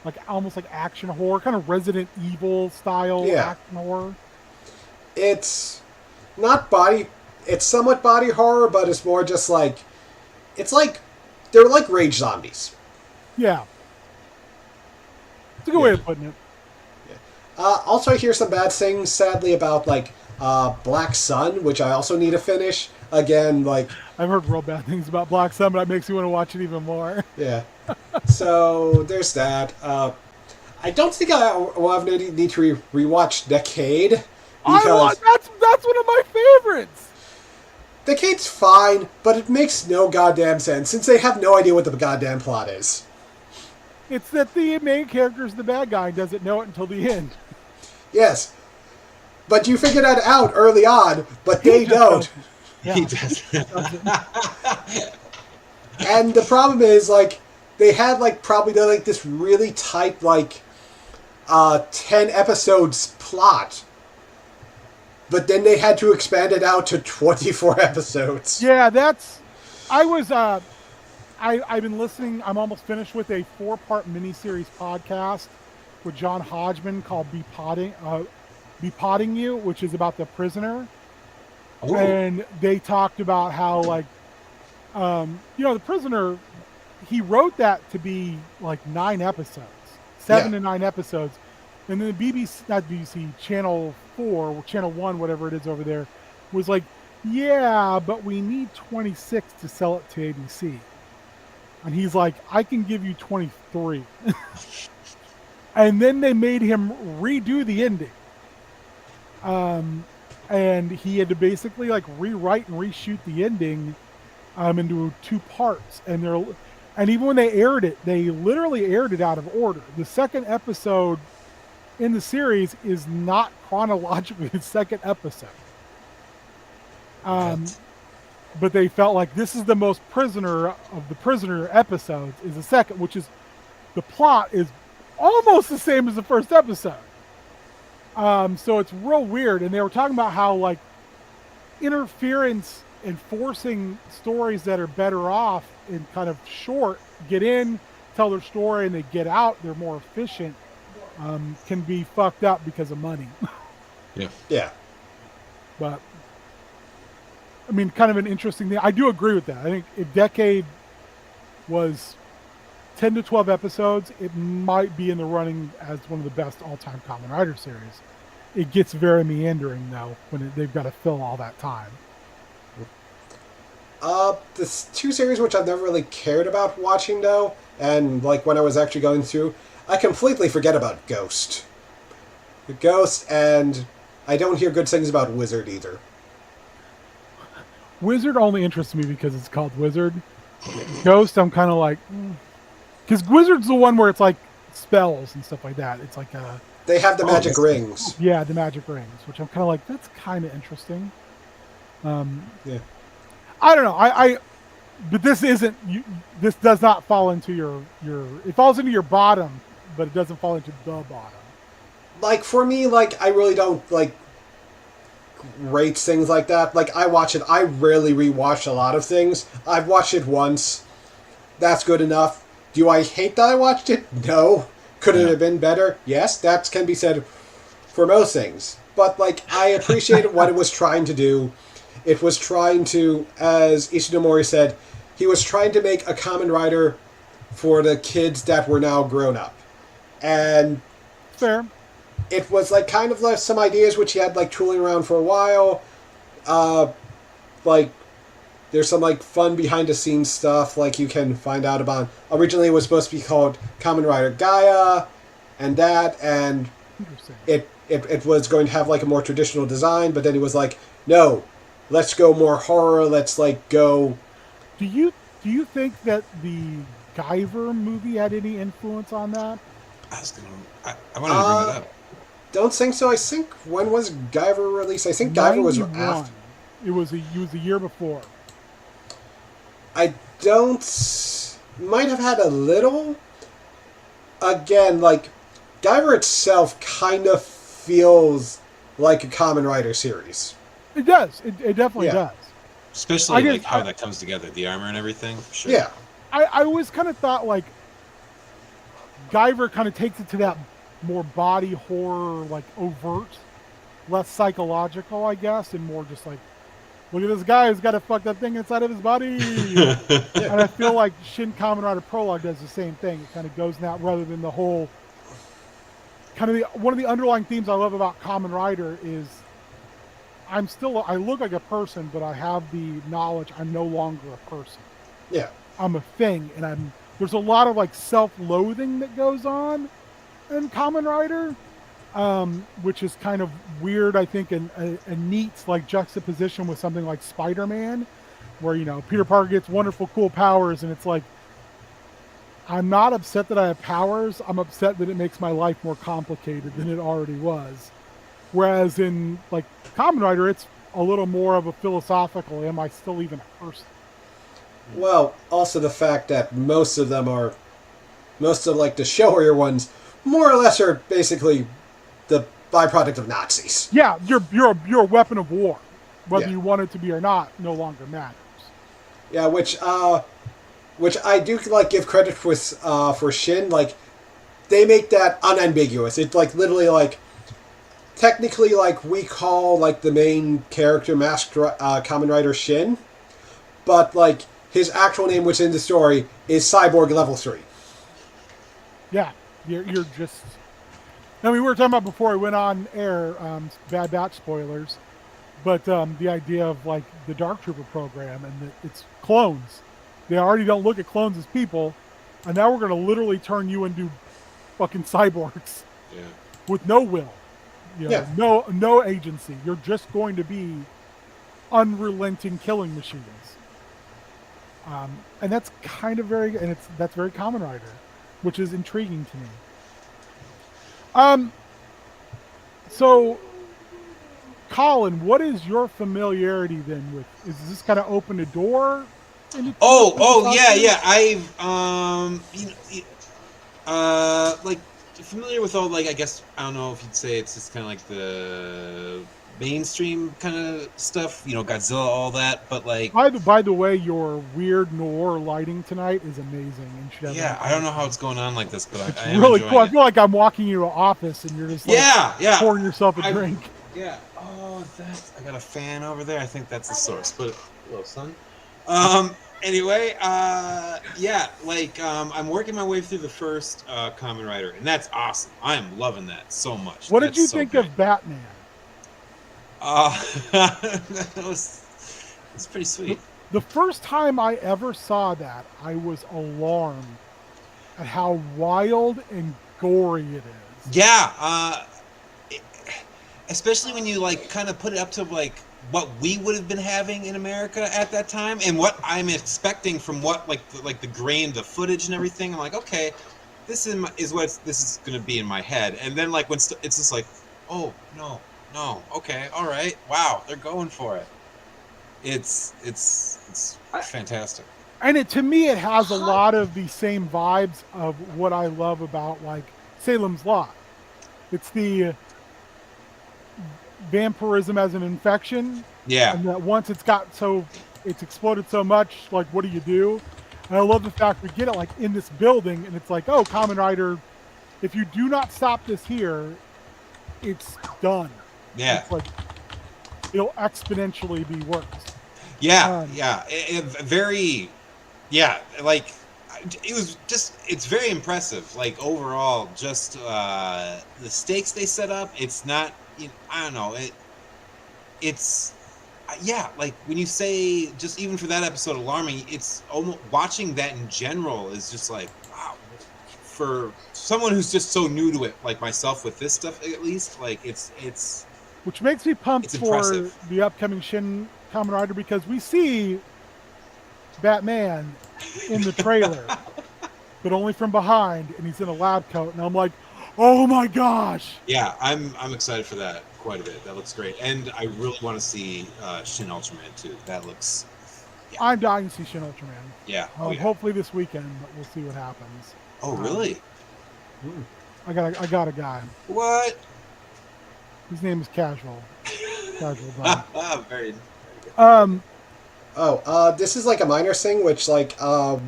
Like almost like action horror, kind of Resident Evil style action horror. It's not it's somewhat body horror, but it's more just like, it's like, they're like rage zombies. Yeah. It's a good way of putting it. Also, I hear some bad things, sadly, about, like, Black Sun, which I also need to finish. Again, like... I've heard real bad things about Black Sun, but that makes me want to watch it even more. Yeah. So, there's that. I don't think I will have need to rewatch Decade. Because that's one of my favorites! Decade's fine, but it makes no goddamn sense, since they have no idea what the goddamn plot is. It's that the main character is the bad guy and doesn't know it until the end. Yes. But you figure that out early on, but they don't. Yeah. He does. And the problem is, like, they had, like, probably like this really tight, like, 10 episodes plot. But then they had to expand it out to 24 episodes. Yeah, I've been listening. I'm almost finished with a 4-part miniseries podcast with John Hodgman called Be Potting You, which is about the prisoner. Ooh. And they talked about how, like, the prisoner, he wrote that to be like 9 episodes, 7 to 9 episodes. And then BBC, Channel 4, or Channel 1, whatever it is over there, was like, yeah, but we need 26 to sell it to ABC. And he's like, I can give you 23. And then they made him redo the ending. And he had to basically like rewrite and reshoot the ending into 2 parts. And even when they aired it, they literally aired it out of order. The second episode in the series is not chronologically the second episode. But they felt like this is the most prisoner of the prisoner episodes is the second, which is the plot is almost the same as the first episode. So it's real weird. And they were talking about how like interference and forcing stories that are better off in kind of short, get in, tell their story, and they get out, they're more efficient, can be fucked up because of money. Yeah. Yeah. But I mean, kind of an interesting thing. I do agree with that. I think if Decade was 10 to 12 episodes, it might be in the running as one of the best all-time Kamen Rider series. It gets very meandering, though, when they've got to fill all that time. The two series which I've never really cared about watching, though, and, like, when I was actually going through, I completely forget about Ghost. Ghost, and I don't hear good things about Wizard, either. Wizard only interests me because it's called Wizard. Ghost, I'm kind of like... Because Wizard's the one where it's like spells and stuff like that. It's like a... They have the magic rings. Yeah, the magic rings, which I'm kind of like, that's kind of interesting. Yeah. I don't know. But this isn't. This does not fall into your. It falls into your bottom, but it doesn't fall into the bottom. Like, for me, like, I really don't, like, rate things like that. Like, I watch it. I rarely rewatch a lot of things. I've watched it once. That's good enough. Do I hate that I watched it? No. Could it have been better? Yes, that can be said for most things. But, like, I appreciated what it was trying to do. It was trying to, as Ishinomori said, he was trying to make a Kamen Rider for the kids that were now grown up. And Fair. it was, like, kind of like some ideas which he had, like, tooling around for a while. Like, there's some, like, fun behind-the-scenes stuff, like, you can find out about. Originally, it was supposed to be called Kamen Rider Gaia, and that, and it was going to have, like, a more traditional design, but then he was like, no, let's go more horror, let's, like, go... Do you think that the Guyver movie had any influence on that? I wanted to bring that up. Don't think so. I think, when was Guyver released? I think Guyver was 91. after. It was a year before. I don't... Might have had a little. Again, like, Guyver itself kind of feels like a Kamen Rider series. It does. It definitely does. Especially like how that comes together, the armor and everything. For sure. Yeah. I always kind of thought, like, Guyver kind of takes it to that more body horror, like, overt, less psychological, I guess, and more just like, look at this guy who's got a fucked up thing inside of his body. And I feel like Shin Kamen Rider Prologue does the same thing. It kind of goes now, rather than the whole kind of one of the underlying themes I love about Kamen Rider is I look like a person, but I have the knowledge I'm no longer a person. Yeah. I'm a thing, and there's a lot of, like, self-loathing that goes on in Kamen Rider, which is kind of weird, I think, and a neat, like, juxtaposition with something like Spider-Man, where, you know, Peter Parker gets wonderful, cool powers, and it's like, I'm not upset that I have powers, I'm upset that it makes my life more complicated than it already was. Whereas in, like, Kamen Rider, it's a little more of a philosophical, am I still even a person? Well, also the fact that most of, like, the showier ones, more or less are basically the byproduct of Nazis. Yeah, you're a weapon of war. Whether you want it to be or not, no longer matters. Yeah, which I do, like, give credit for Shin. Like, they make that unambiguous. It's, like, literally, like, technically, like, we call, like, the main character, Masked Kamen Rider Shin, but, like, his actual name within the story is Cyborg Level 3. Yeah, you're just... I mean, we were talking about before we went on air, Bad Batch spoilers, but the idea of, like, the Dark Trooper program and that it's clones. They already don't look at clones as people, and now we're going to literally turn you into fucking cyborgs. Yeah. With no will. You know, no agency. You're just going to be unrelenting killing machines. And that's kind of that's very Kamen Rider, which is intriguing to me. So, Colin, what is your familiarity then with? Is this kind of open a door? Yeah. I've like familiar with all, like, I guess, I don't know if you'd say it's just kind of like the mainstream kind of stuff, Godzilla, all that. But like, By the way, your weird noir lighting tonight is amazing. And should have yeah, I don't know how it's going on like this, but It's I am really cool. enjoying I it. feel like I'm walking into an office and you're just like Yeah. pouring yourself a drink. Yeah. Oh, I got a fan over there. I think that's the source. But hello, son. Anyway, yeah, like I'm working my way through the first Kamen Rider, and that's awesome. I am loving that so much. What That's did you so think great. of Batman? That was pretty sweet. The first time I ever saw that, I was alarmed at how wild and gory it is. Yeah, especially when you like kind of put it up to like what we would have been having in America at that time, and what I'm expecting from what like the grain, the footage, and everything. I'm like, okay, this is what this is gonna be in my head, and then like when it's just like, oh no, okay, all right, wow, they're going for it. It's fantastic. And to me, it has a lot of the same vibes of what I love about like Salem's Lot. It's the vampirism as an infection. Yeah. And that once it's exploded so much, like, what do you do? And I love the fact we get it like in this building, and it's like, oh, Kamen Rider, if you do not stop this here, it's done. Yeah. It's like it'll exponentially be worse. Yeah, very, yeah, like it's very impressive. Like overall, just the stakes they set up. It's not, I don't know, it's yeah, like when you say just even for that episode alarming, it's almost watching that in general is just like, wow, for someone who's just so new to it, like myself with this stuff at least, like it's which makes me pumped for impressive. the upcoming Shin Kamen Rider, because we see Batman in the trailer, but only from behind, and he's in a lab coat, and I'm like, oh my gosh! Yeah, I'm excited for that quite a bit. That looks great, and I really want to see Shin Ultraman too. That looks. Yeah. I'm dying to see Shin Ultraman. Yeah. Hopefully this weekend, but we'll see what happens. Oh really? I got a guy. What? His name is Casual. Casual Bob. Very. This is like a minor thing, which like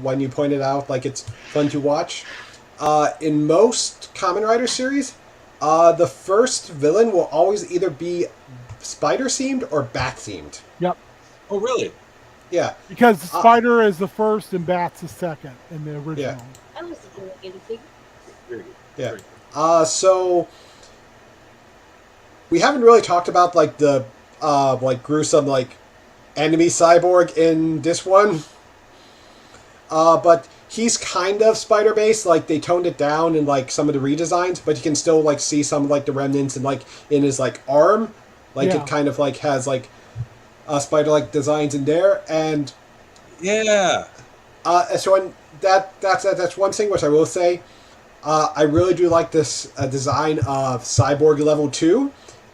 when you pointed out, like it's fun to watch. In most Kamen Rider series, the first villain will always either be spider themed or bat themed. Yep. Oh really? Yeah. Because Spider is the first and Bat's the second in the original. Yeah. I was thinking anything. Very good. Yeah. Very good. So we haven't really talked about like the like gruesome like enemy cyborg in this one. But he's kind of spider based. Like they toned it down in like some of the redesigns, but you can still like see some like the remnants and like in his like arm, like it kind of like has like spider like designs in there. And Yeah. so when that's one thing which I will say. I really do like this design of Cyborg Level 2,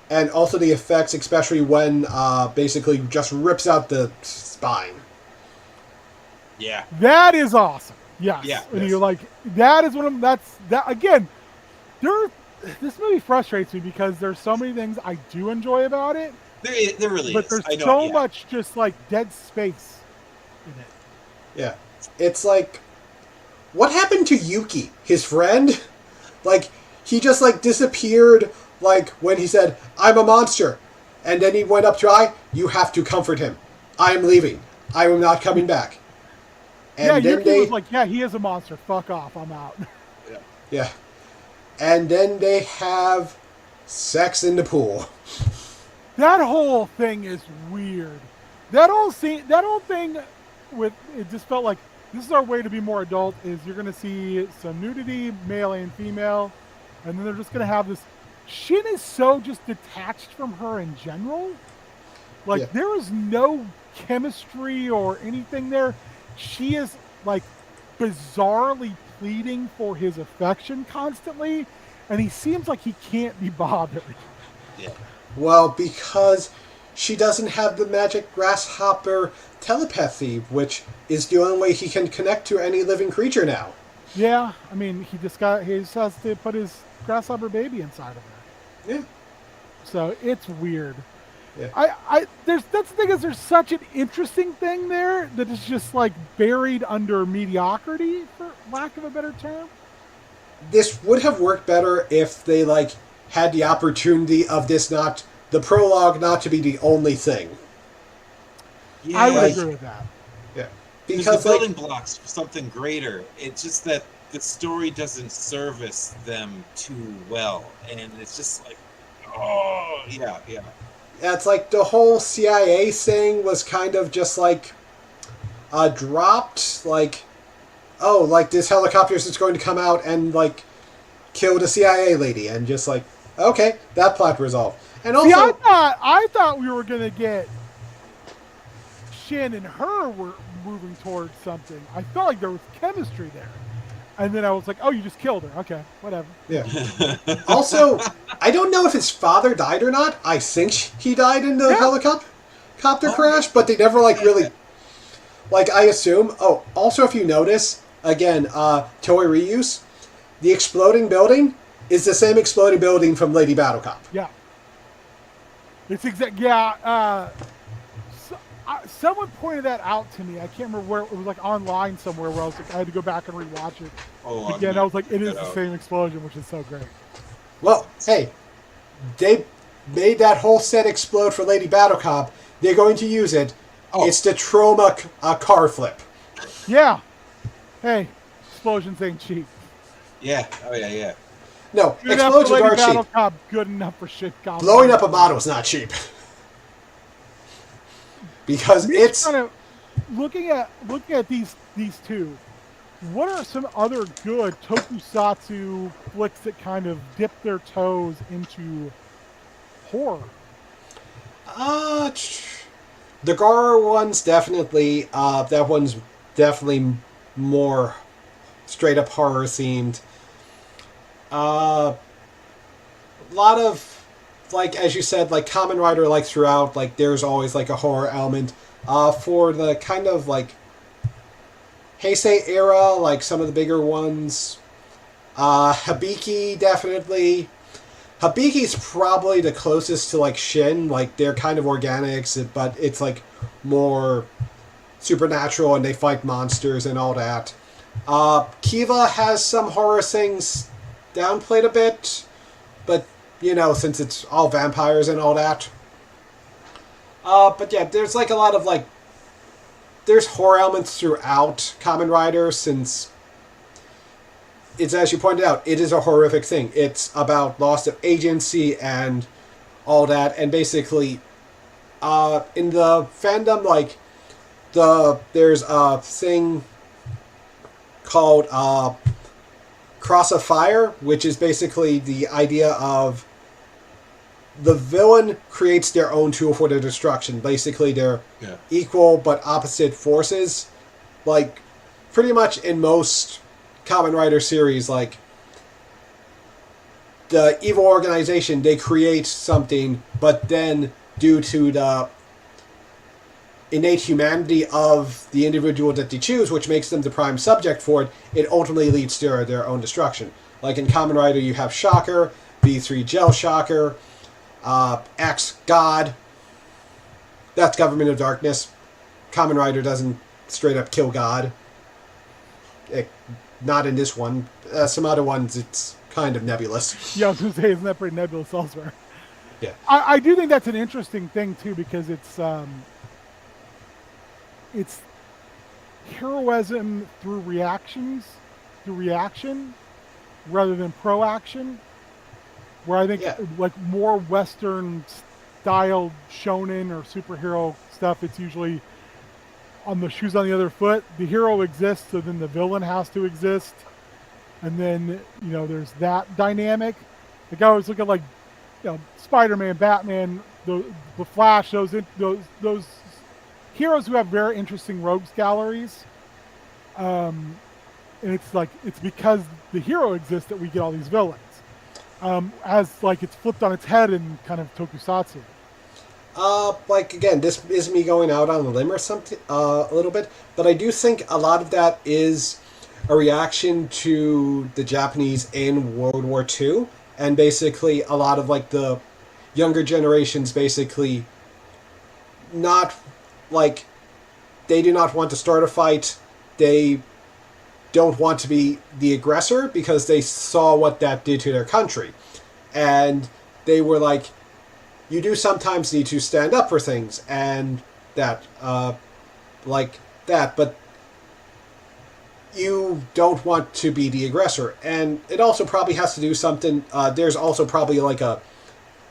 and also the effects, especially when basically just rips out the spine. Yeah. That is awesome. Yes. Yeah. And you're like, that is one of that again. This movie frustrates me because there's so many things I do enjoy about it. There really but is. there's I know, so yeah. much just like dead space in it. Yeah. It's like, what happened to Yuki, his friend? Like, he just like disappeared, like when he said, "I'm a monster." And then he went up to you have to comfort him. I am leaving. I am not coming back. And then Yuki was like, yeah, he is a monster. Fuck off. I'm out. Yeah. And then they have sex in the pool. That whole thing is weird. That whole thing with it just felt like this is our way to be more adult. Is you're gonna see some nudity, male and female, and then they're just gonna have this. Shin is so just detached from her in general. Like there is no chemistry or anything there. She is like bizarrely pleading for his affection constantly, and he seems like he can't be bothered. Yeah. Well, because she doesn't have the magic grasshopper telepathy, which is the only way he can connect to any living creature now. Yeah, I mean, he just has to put his grasshopper baby inside of her. Yeah. So it's weird. Yeah. That's the thing is there's such an interesting thing there that is just like buried under mediocrity, for lack of a better term. This would have worked better if they like had the opportunity of this not the prologue not to be the only thing. Yeah, I would like- agree with that. Yeah, there's the because building like blocks for something greater. It's just that the story doesn't service them too well, and it's just like, oh yeah. it's like the whole CIA thing was kind of just like dropped. Like, oh, like this helicopter is just going to come out and like kill the CIA lady, and just like, okay, that plot resolved. And also, See, I thought we were gonna get Shin and her were moving towards something. I felt like there was chemistry there, and then I was like, oh, you just killed her. Okay, whatever. yeah. Also, I don't know if his father died or not. I think he died in the helicopter crash, but they never like really. Like I assume. Oh, also if you notice, again, Toei reuse, the exploding building is the same exploding building from Lady Battle Cop. Yeah. It's exact. Yeah. Someone pointed that out to me. I can't remember where it was, like online somewhere where I was like, I had to go back and rewatch it again. I was like, it is the same explosion, which is so great. Well, hey, they made that whole set explode for Lady Battle Cop. They're going to use it. Oh. It's the trauma car flip. Yeah. Hey, explosions ain't cheap. Yeah. Oh yeah. No, Good enough explosions for Lady are Battle cheap. Cop, good enough for shit. Goblin. Blowing up a model is not cheap. Because Me it's kind of looking at these two. What are some other good tokusatsu flicks that kind of dip their toes into horror? The Gar one's definitely that one's definitely more straight up horror themed. A lot of like as you said, like Kamen Rider, like throughout, like there's always like a horror element. For the kind of like Heisei era, like some of the bigger ones, Hibiki definitely. Hibiki's probably the closest to like Shin. Like they're kind of organics, but it's like more supernatural, and they fight monsters and all that. Kiva has some horror things downplayed a bit, but you know, since it's all vampires and all that. But yeah, there's like a lot of like there's horror elements throughout Kamen Rider, since it's, as you pointed out, it is a horrific thing. It's about loss of agency and all that, and basically, in the fandom, like there's a thing called Cross of Fire, which is basically the idea of the villain creates their own tool for their destruction. Basically, they're equal but opposite forces. Like, pretty much in most Kamen Rider series, like, the evil organization, they create something, but then due to the innate humanity of the individual that they choose, which makes them the prime subject for it, it ultimately leads to their own destruction. Like in Kamen Rider, you have Shocker, B3 Gel Shocker, X God. That's Government of Darkness. Kamen Rider doesn't straight up kill God. Not in this one. Some other ones, it's kind of nebulous. Yeah, I was going to say, isn't that pretty nebulous elsewhere? Yeah. I do think that's an interesting thing, too, because it's heroism through reaction, rather than pro-action, where I think like more Western styled shonen or superhero stuff, it's usually on the shoes on the other foot. The hero exists, so then the villain has to exist, and then there's that dynamic. Like I always look at like Spider-Man, Batman, the Flash, those heroes who have very interesting rogues galleries. And it's because the hero exists that we get all these villains. As like it's flipped on its head in kind of tokusatsu. Like again, this is me going out on a limb or something a little bit, but I do think a lot of that is a reaction to the Japanese in World War II, and basically a lot of like the younger generations basically not like they do not want to start a fight. They don't want to be the aggressor because they saw what that did to their country. And they were like, you do sometimes need to stand up for things and that, like that, but you don't want to be the aggressor. And it also probably has to do something, there's also probably like a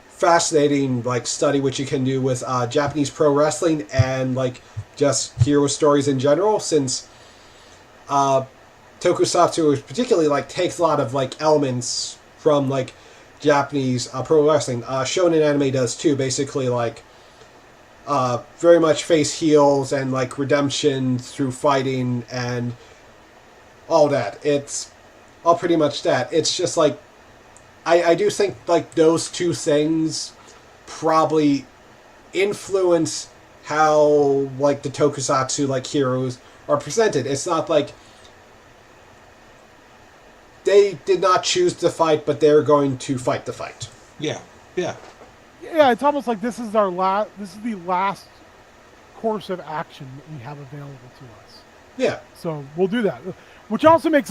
fascinating like study which you can do with Japanese pro wrestling and like just hero stories in general, since Tokusatsu particularly like takes a lot of like elements from like Japanese pro wrestling. Shonen anime does too. Basically, like very much face heels and like redemption through fighting and all that. It's all pretty much that. It's just like I do think like those two things probably influence how like the Tokusatsu like heroes are presented. It's not like they did not choose to fight, but they're going to fight the fight. Yeah. Yeah, it's almost like this is our last. This is the last course of action that we have available to us. Yeah. So we'll do that, which also makes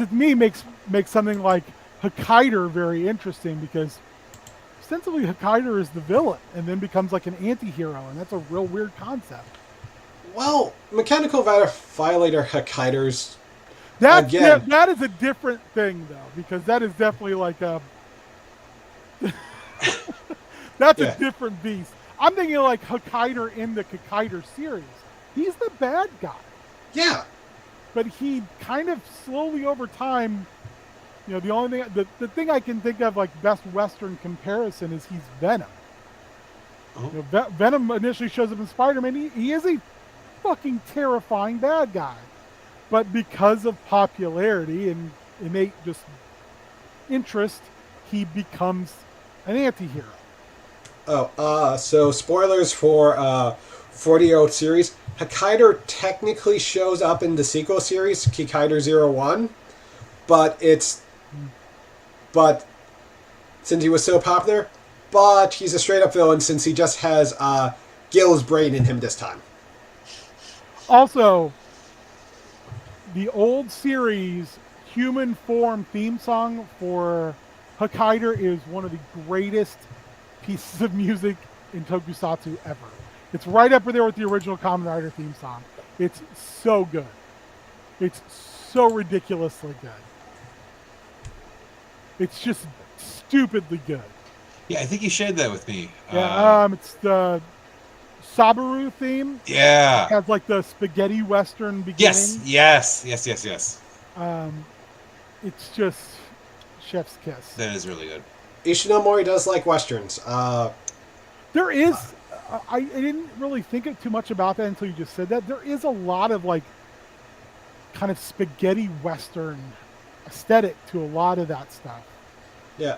something like Hokkaider very interesting, because ostensibly Hokkaider is the villain and then becomes like an anti-hero, and that's a real weird concept. Well, Mechanical Violator Hokkaider's That again. that is a different thing though, because that is definitely like a that's Yeah. a different beast. I'm thinking like Hokkaider in the Hokkaider series. He's the bad guy, Yeah. but he kind of slowly over time. The only thing, the thing I can think of like best Western comparison is he's Venom. Oh. Venom initially shows up in Spider-Man. He is a fucking terrifying bad guy, but because of popularity and innate just interest, he becomes an anti-hero. Oh, so spoilers for 40-year-old series. Hokkaider technically shows up in the sequel series, Hokkaider 01, but since he was so popular, but he's a straight up villain since he just has Gil's brain in him this time. Also, the old series human form theme song for Hokkaider is one of the greatest pieces of music in Tokusatsu ever. It's right up there with the original Kamen Rider theme song. It's so good. It's so ridiculously good. It's just stupidly good. Yeah, I think you shared that with me. Yeah, it's the Sabaru theme. Yeah. It has like the spaghetti western beginning. Yes. It's just chef's kiss. That is really good. Ishinomori does like westerns. There is, I didn't really think too much about that until you just said that. There is a lot of like kind of spaghetti western aesthetic to a lot of that stuff. Yeah.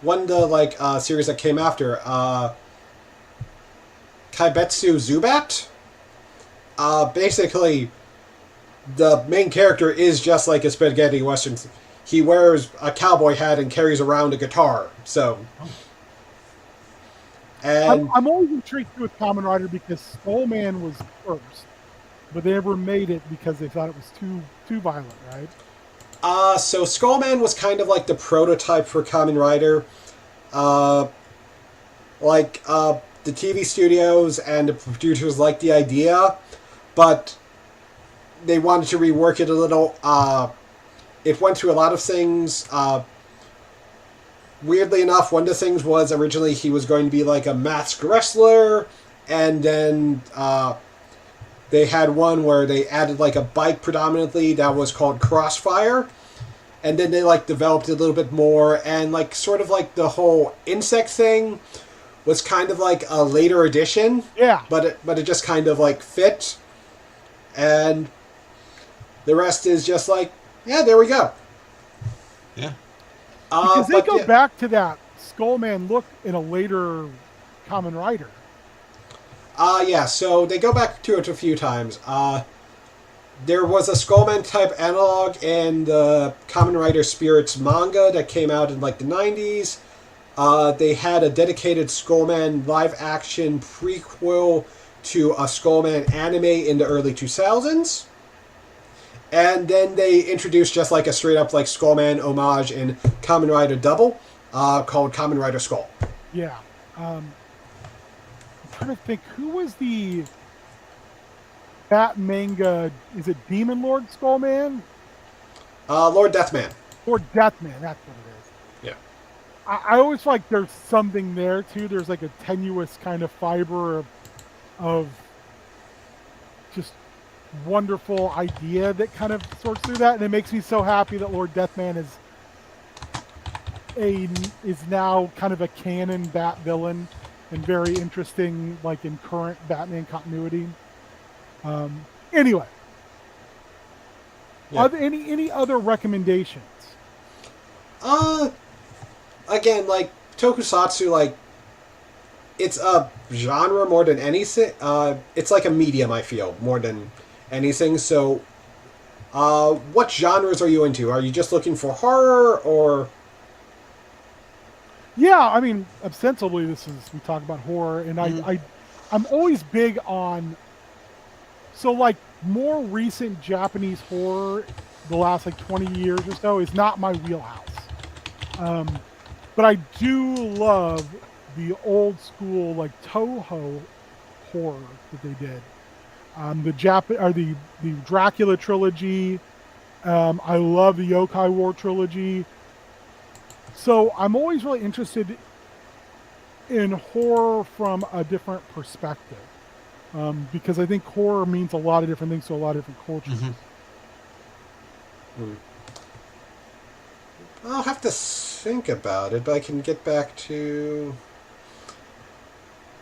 One of the like series that came after, Kaibetsu Zubat. Basically, the main character is just like a spaghetti western. He wears a cowboy hat and carries around a guitar. So, and I'm always intrigued with Kamen Rider because Skullman was first, but they never made it because they thought it was too violent, right? So Skullman was kind of like the prototype for Kamen Rider. The TV studios and the producers liked the idea, but they wanted to rework it a little. It went through a lot of things. Weirdly enough, one of the things was originally he was going to be like a masked wrestler, and then they had one where they added like a bike predominantly that was called Crossfire, and then they like developed it a little bit more, and like sort of like the whole insect thing was kind of like a later addition. Yeah. But it just kind of like fit, and the rest is just like, yeah, there we go. Yeah. Because they go back to that Skullman look in a later Kamen Rider. Yeah, so they go back to it a few times. There was a Skullman type analog in the Kamen Rider Spirits manga that came out in like the 90s. They had a dedicated Skullman live action prequel to a Skullman anime in the early 2000s. And then they introduced just like a straight up like Skullman homage in Kamen Rider Double called Kamen Rider Skull. Yeah. I'm trying to think, who was that manga, is it Demon Lord Skullman? Lord Deathman. Lord Deathman, that's what it is. Yeah. I always feel like there's something there too. There's like a tenuous kind of fiber of just wonderful idea that kind of sorts through that, and it makes me so happy that Lord Deathman is now kind of a canon Bat villain and very interesting, like in current Batman continuity. Anyway, Yeah. are there any other recommendations? Again, like Tokusatsu, like it's a genre more than anything. It's like a medium, I feel, more than anything. So, what genres are you into? Are you just looking for horror, or? Yeah, I mean, ostensibly we talk about horror, and I'm always big on, so like more recent Japanese horror, the last like 20 years or so, is not my wheelhouse. But I do love the old school like Toho horror that they did. The Dracula trilogy. I love the Yokai War trilogy. So I'm always really interested in horror from a different perspective, because I think horror means a lot of different things to a lot of different cultures. Mm-hmm. I'll have to think about it, but I can get back to...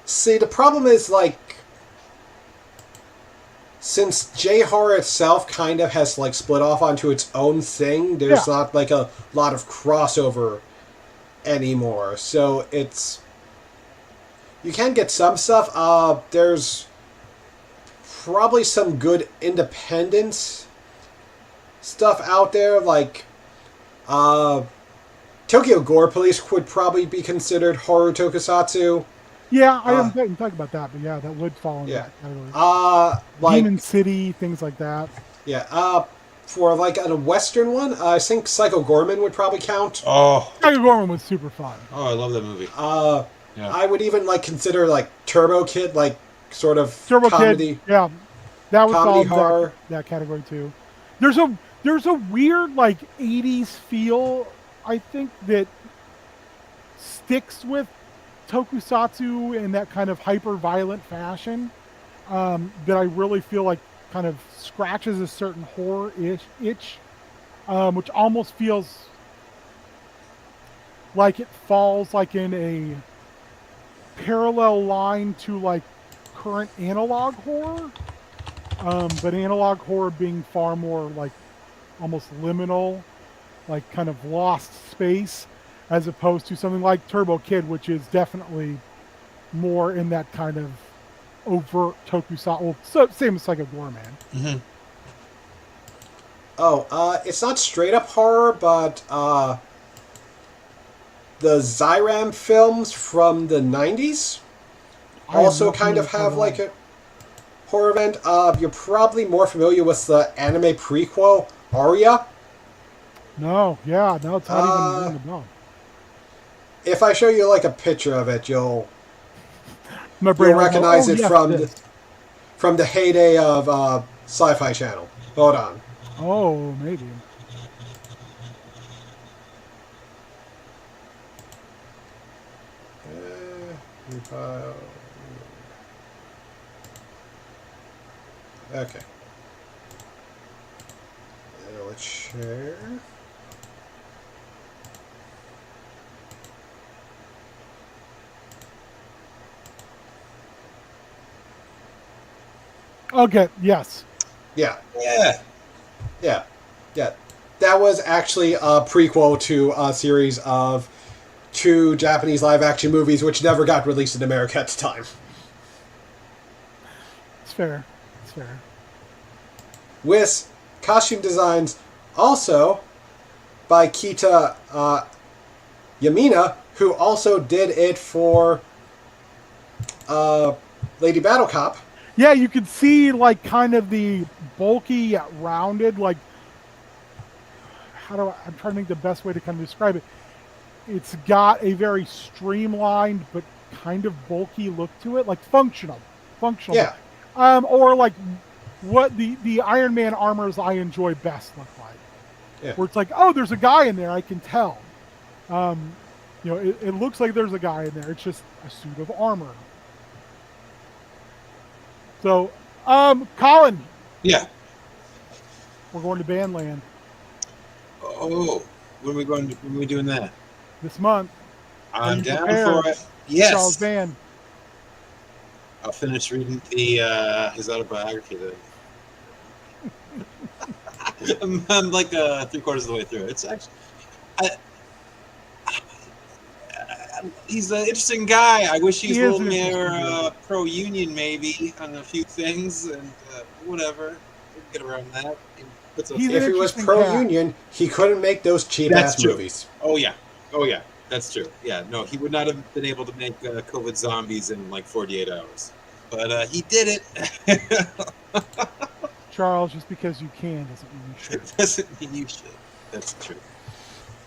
See, the problem is, like, since J-horror itself kind of has, like, split off onto its own thing, there's not, like, a lot of crossover anymore. So it's... You can get some stuff. There's probably some good independent stuff out there, like... Tokyo Gore Police would probably be considered horror tokusatsu. Yeah, I didn't talk about that, but yeah, that would fall into that category. Like Demon City, things like that. Yeah. For like a Western one, I think Psycho Gorman would probably count. Oh, Psycho Gorman was super fun. Oh, I love that movie. Yeah. I would even like consider like Turbo Kid, like sort of Turbo comedy. Kid, yeah, that would fall into horror. that category too. There's a weird like 80s feel, I think, that sticks with tokusatsu in that kind of hyper-violent fashion, that I really feel like kind of scratches a certain horror itch, which almost feels like it falls like in a parallel line to like current analog horror, but analog horror being far more like almost liminal, like kind of lost space, as opposed to something like Turbo Kid, which is definitely more in that kind of overt tokusatsu. Well, same as Psycho Gorman. Mm-hmm. It's not straight up horror, but the Zyram films from the 90s also kind of have like a horror event. You're probably more familiar with the anime prequel, Aria. No, it's not even the If I show you like a picture of it, you'll My brain recognize it yes, from the heyday of Sci-Fi Channel. Hold on. Oh, maybe. Okay. Let's share. Okay, yes. Yeah. Yeah. That was actually a prequel to a series of 2 Japanese live-action movies which never got released in America at the time. It's fair. With costume designs also by Kita Yamina, who also did it for Lady Battle Cop. Yeah, you can see like kind of the bulky, rounded, like I'm trying to think the best way to kind of describe it. It's got a very streamlined but kind of bulky look to it, like functional. Yeah. Or like what the Iron Man armors I enjoy best look like, Yeah. where it's like, oh, there's a guy in there, I can tell. It looks like there's a guy in there. It's just a suit of armor. So, Colin, Yeah. we're going to Bandland Oh, when are we doing that? this month. I'm you down prepared? for it. Yes. Charles Band. I'll finish reading his autobiography then. I'm like 3/4 of the way through. It's actually, he's an interesting guy. I wish he's He a is little an interesting more dude. pro-union maybe on a few things, and whatever. We can get around that. He's If an he was interesting pro-union, he couldn't make those cheap-ass true. movies. Oh yeah, that's true. Yeah, no, he would not have been able to make COVID zombies in like 48 hours, but he did it. Charles, just because you can doesn't mean you should. Doesn't mean you should. That's true.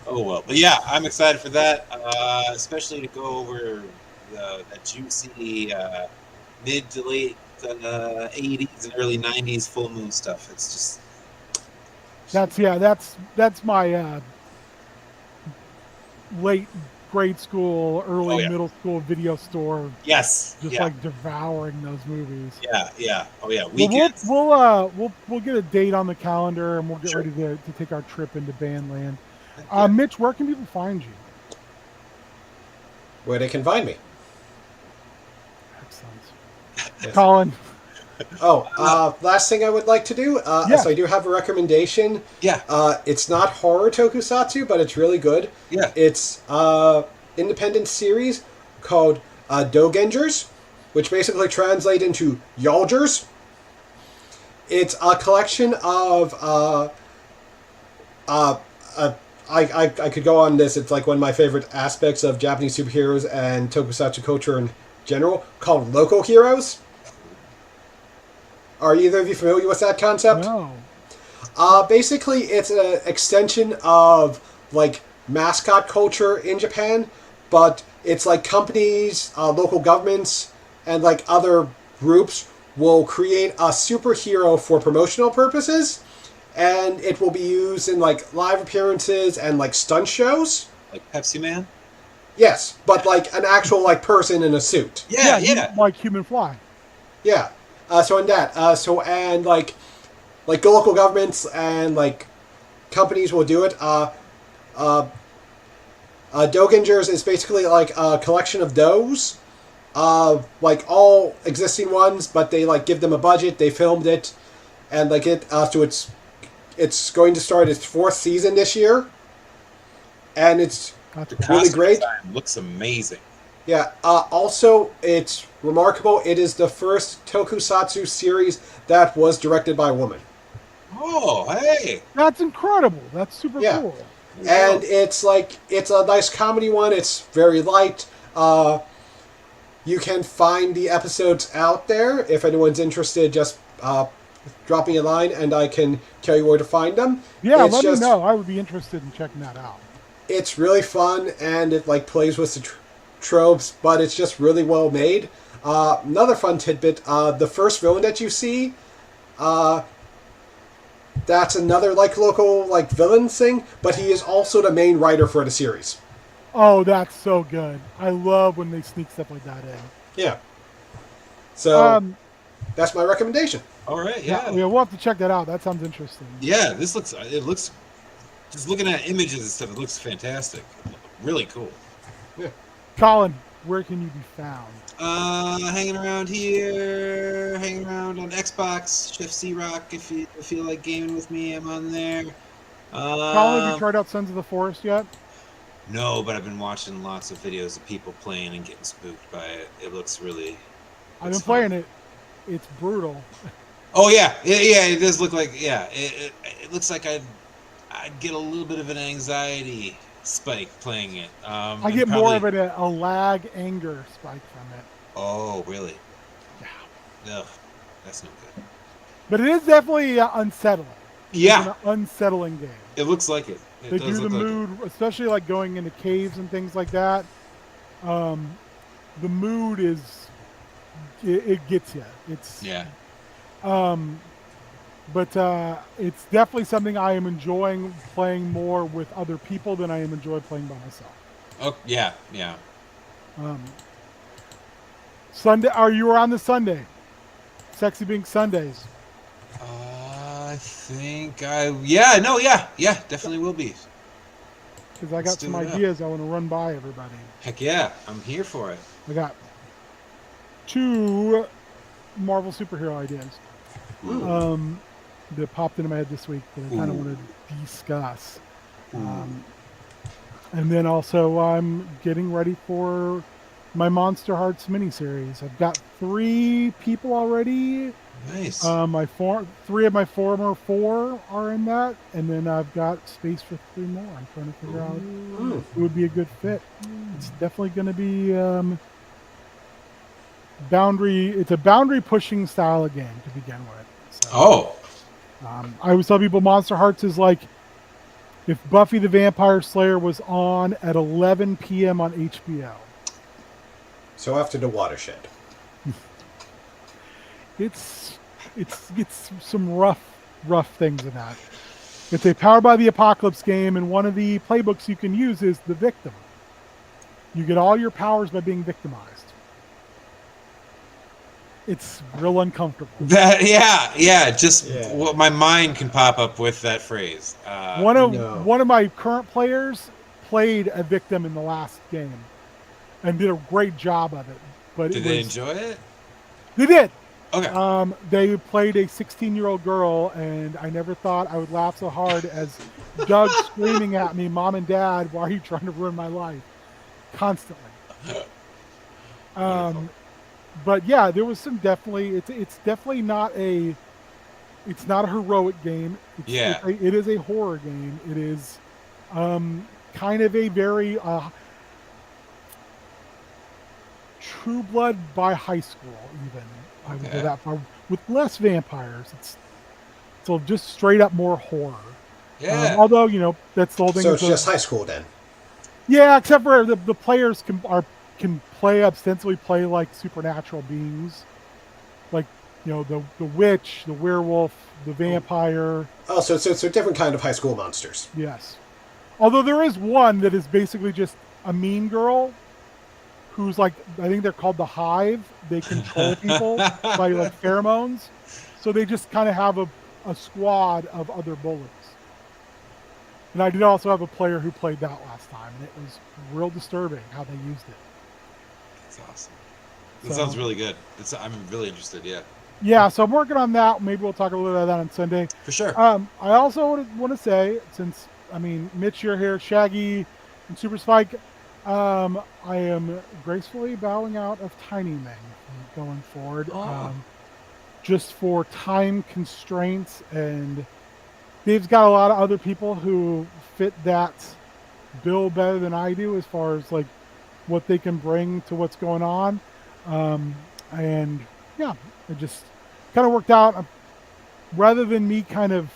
Oh well, but yeah, I'm excited for that, especially to go over that juicy mid to late 80s and early 90s full moon stuff. It's just That's my late grade school, early middle school video store. Yes, just like devouring those movies. Yeah. Oh yeah, weekends. We'll get a date on the calendar, and we'll get ready to take our trip into Bandland. Mitch, where can people find you? Where they can find me. Excellent. Yes. Colin. Last thing I would like to do, so I do have a recommendation. Yeah. It's not horror tokusatsu, but it's really good. Yeah. It's independent series called Dogengers, which basically translate into Yalgers. It's a collection of I could go on this. It's like one of my favorite aspects of Japanese superheroes and tokusatsu culture in general, called local heroes. Are either of you familiar with that concept? No. Basically, it's an extension of like mascot culture in Japan, but it's like companies, local governments, and like other groups will create a superhero for promotional purposes, and it will be used in like live appearances and like stunt shows. Like Pepsi Man? Yes, but like an actual like person in a suit. Yeah. Like Human Fly. Yeah. So in that, and like local governments and like companies will do it. Dogengers is basically like a collection of doughs, like all existing ones, but they like give them a budget. They filmed it, and like it. So it's going to start its 4th season this year, and it's really great. Looks amazing. Yeah. Also, it's remarkable. It is the first tokusatsu series that was directed by a woman. Oh, hey! That's incredible. That's super cool. And it's a nice comedy one. It's very light. You can find the episodes out there. If anyone's interested, just drop me a line and I can tell you where to find them. Yeah, let me know. I would be interested in checking that out. It's really fun, and it like plays with the tropes, but it's just really well made. Another fun tidbit, the first villain that you see, that's another like local like villain thing, but he is also the main writer for the series. Oh, that's so good. I love when they sneak stuff like that in. Yeah. So that's my recommendation. All right, yeah, we'll have to check that out. That sounds interesting. Yeah, it looks just looking at images and stuff, it looks fantastic. Really cool. Yeah. Colin, where can you be found? Hanging around here, hanging around on Xbox, Chef C-Rock. If you feel like gaming with me, I'm on there. Colin, have you tried out Sons of the Forest yet? No, but I've been watching lots of videos of people playing and getting spooked by it. It looks really... I've been playing it. It's brutal. Oh, yeah. Yeah, it does look like... Yeah, it looks like I'd get a little bit of an anxiety spike playing it. I get more of a lag anger spike from it. Oh, really? Yeah. Ugh. That's no good. But it is definitely unsettling. Yeah. It's an unsettling game. It looks like it. It They does do the look like mood, especially like going into caves and things like that. The mood is it gets you. It's it. Yeah. But it's definitely something I am enjoying playing more with other people than I am enjoying playing by myself. Oh yeah, yeah. Sunday, are you around this Sunday? Sexy Bink Sundays. I think yeah, definitely will be. Because I Let's got some do it up. ideas I want to run by everybody. Heck yeah, I'm here for it. I got 2 Marvel superhero ideas that popped into my head this week that I kind of want to discuss. And then also I'm getting ready for my Monster Hearts miniseries. I've got 3 people already. Nice. 3 of my former 4 are in that, and then I've got space for 3 more. I'm trying to figure out who would be a good fit. It's definitely going to be It's a boundary pushing style of game to begin with. So, I always tell people Monster Hearts is like if Buffy the Vampire Slayer was on at 11 p.m. on HBO. So after the Watershed. It's some rough things in that. It's a Powered by the Apocalypse game, and one of the playbooks you can use is the victim. You get all your powers by being victimized. It's real uncomfortable. What my mind can pop up with that phrase. One of my current players played a victim in the last game and did a great job of it. But did they enjoy it? They did. Okay. They played a 16-year-old girl, and I never thought I would laugh so hard as Doug screaming at me, "Mom and Dad, why are you trying to ruin my life?" Constantly. But yeah, there was some definitely. It's definitely not a. It's not a heroic game. It is a horror game. It is kind of a very True Blood by high school, even. I would go that far. With less vampires. It's just straight up more horror. Yeah. Although, that's the whole thing. So it's just high school then? Yeah, except for the players can ostensibly play like supernatural beings. Like, the witch, the werewolf, the vampire. Oh, so it's a different kind of high school monsters. Yes. Although there is one that is basically just a mean girl who's like, I think they're called the Hive. They control people by like pheromones. So they just kind of have a squad of other bullies. And I did also have a player who played that last time, and it was real disturbing how they used it. That's awesome. That sounds really good. I'm really interested, yeah. Yeah, so I'm working on that. Maybe we'll talk a little bit about that on Sunday. For sure. I also want to say, since, Mitch, you're here, Shaggy, and Super Spike, I am gracefully bowing out of Tiny Ming going forward. Just for time constraints, and Dave's got a lot of other people who fit that bill better than I do as far as like what they can bring to what's going on. And yeah, it just kind of worked out. Rather than me kind of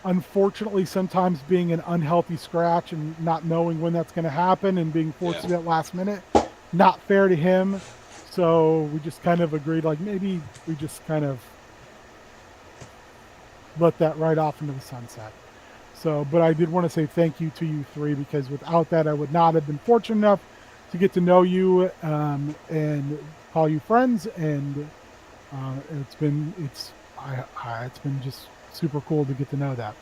unfortunately sometimes being an unhealthy scratch and not knowing when that's going to happen and being forced to do it last minute, not fair to him. So we just kind of agreed, like, maybe we just kind of let that ride off into the sunset. So, but I did want to say thank you to you 3, because without that, I would not have been fortunate enough to get to know you and call you friends. And it's been just super cool to get to know that.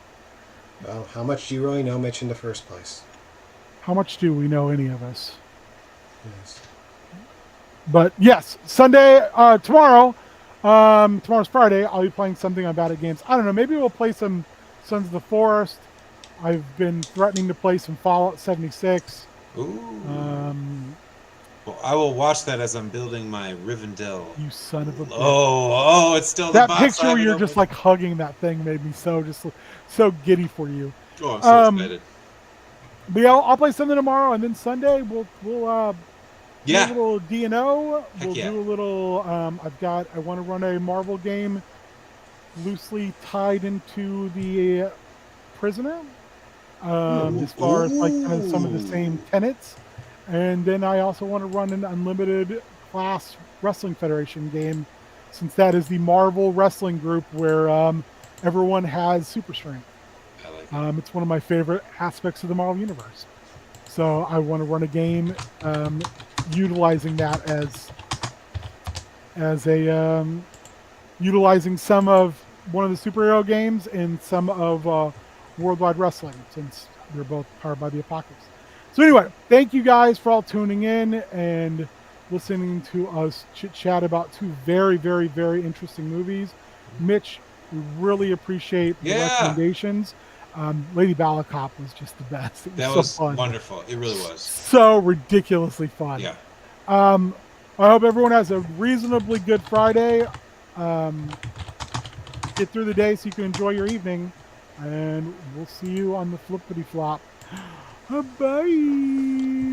Well, how much do you really know Mitch in the first place? How much do we know any of us? Yes. But yes, Sunday, tomorrow, tomorrow's Friday, I'll be playing something on Bad at Games. I don't know, maybe we'll play some Sons of the Forest. I've been threatening to play some Fallout 76. Ooh. Well, I will watch that as I'm building my Rivendell. You son of a bitch. Oh, it's still that the box. Picture where you're just like hugging that thing made me so giddy for you. Oh, I'm so excited. But yeah, I'll play something tomorrow, and then Sunday we'll do a Yeah. little DNO. Heck We'll yeah. do a little. I want to run a Marvel game loosely tied into the Prisoner. As far as like kind of some of the same Ooh. tenets. And then I also want to run an unlimited class wrestling federation game, since that is the Marvel wrestling group where everyone has super strength. I like it. It's one of my favorite aspects of the Marvel universe. So I want to run a game utilizing that as a utilizing some of one of the superhero games and some of Worldwide Wrestling, since they're both powered by the Apocalypse. So anyway, thank you guys for all tuning in and listening to us chit chat about two very, very, very interesting movies. Mitch, we really appreciate the Yeah. recommendations. Lady Balacop was just the best. It was That so was fun. wonderful. It really was. So ridiculously fun. Yeah. I hope everyone has a reasonably good Friday. Get through the day so you can enjoy your evening. And we'll see you on the flippity flop. Bye.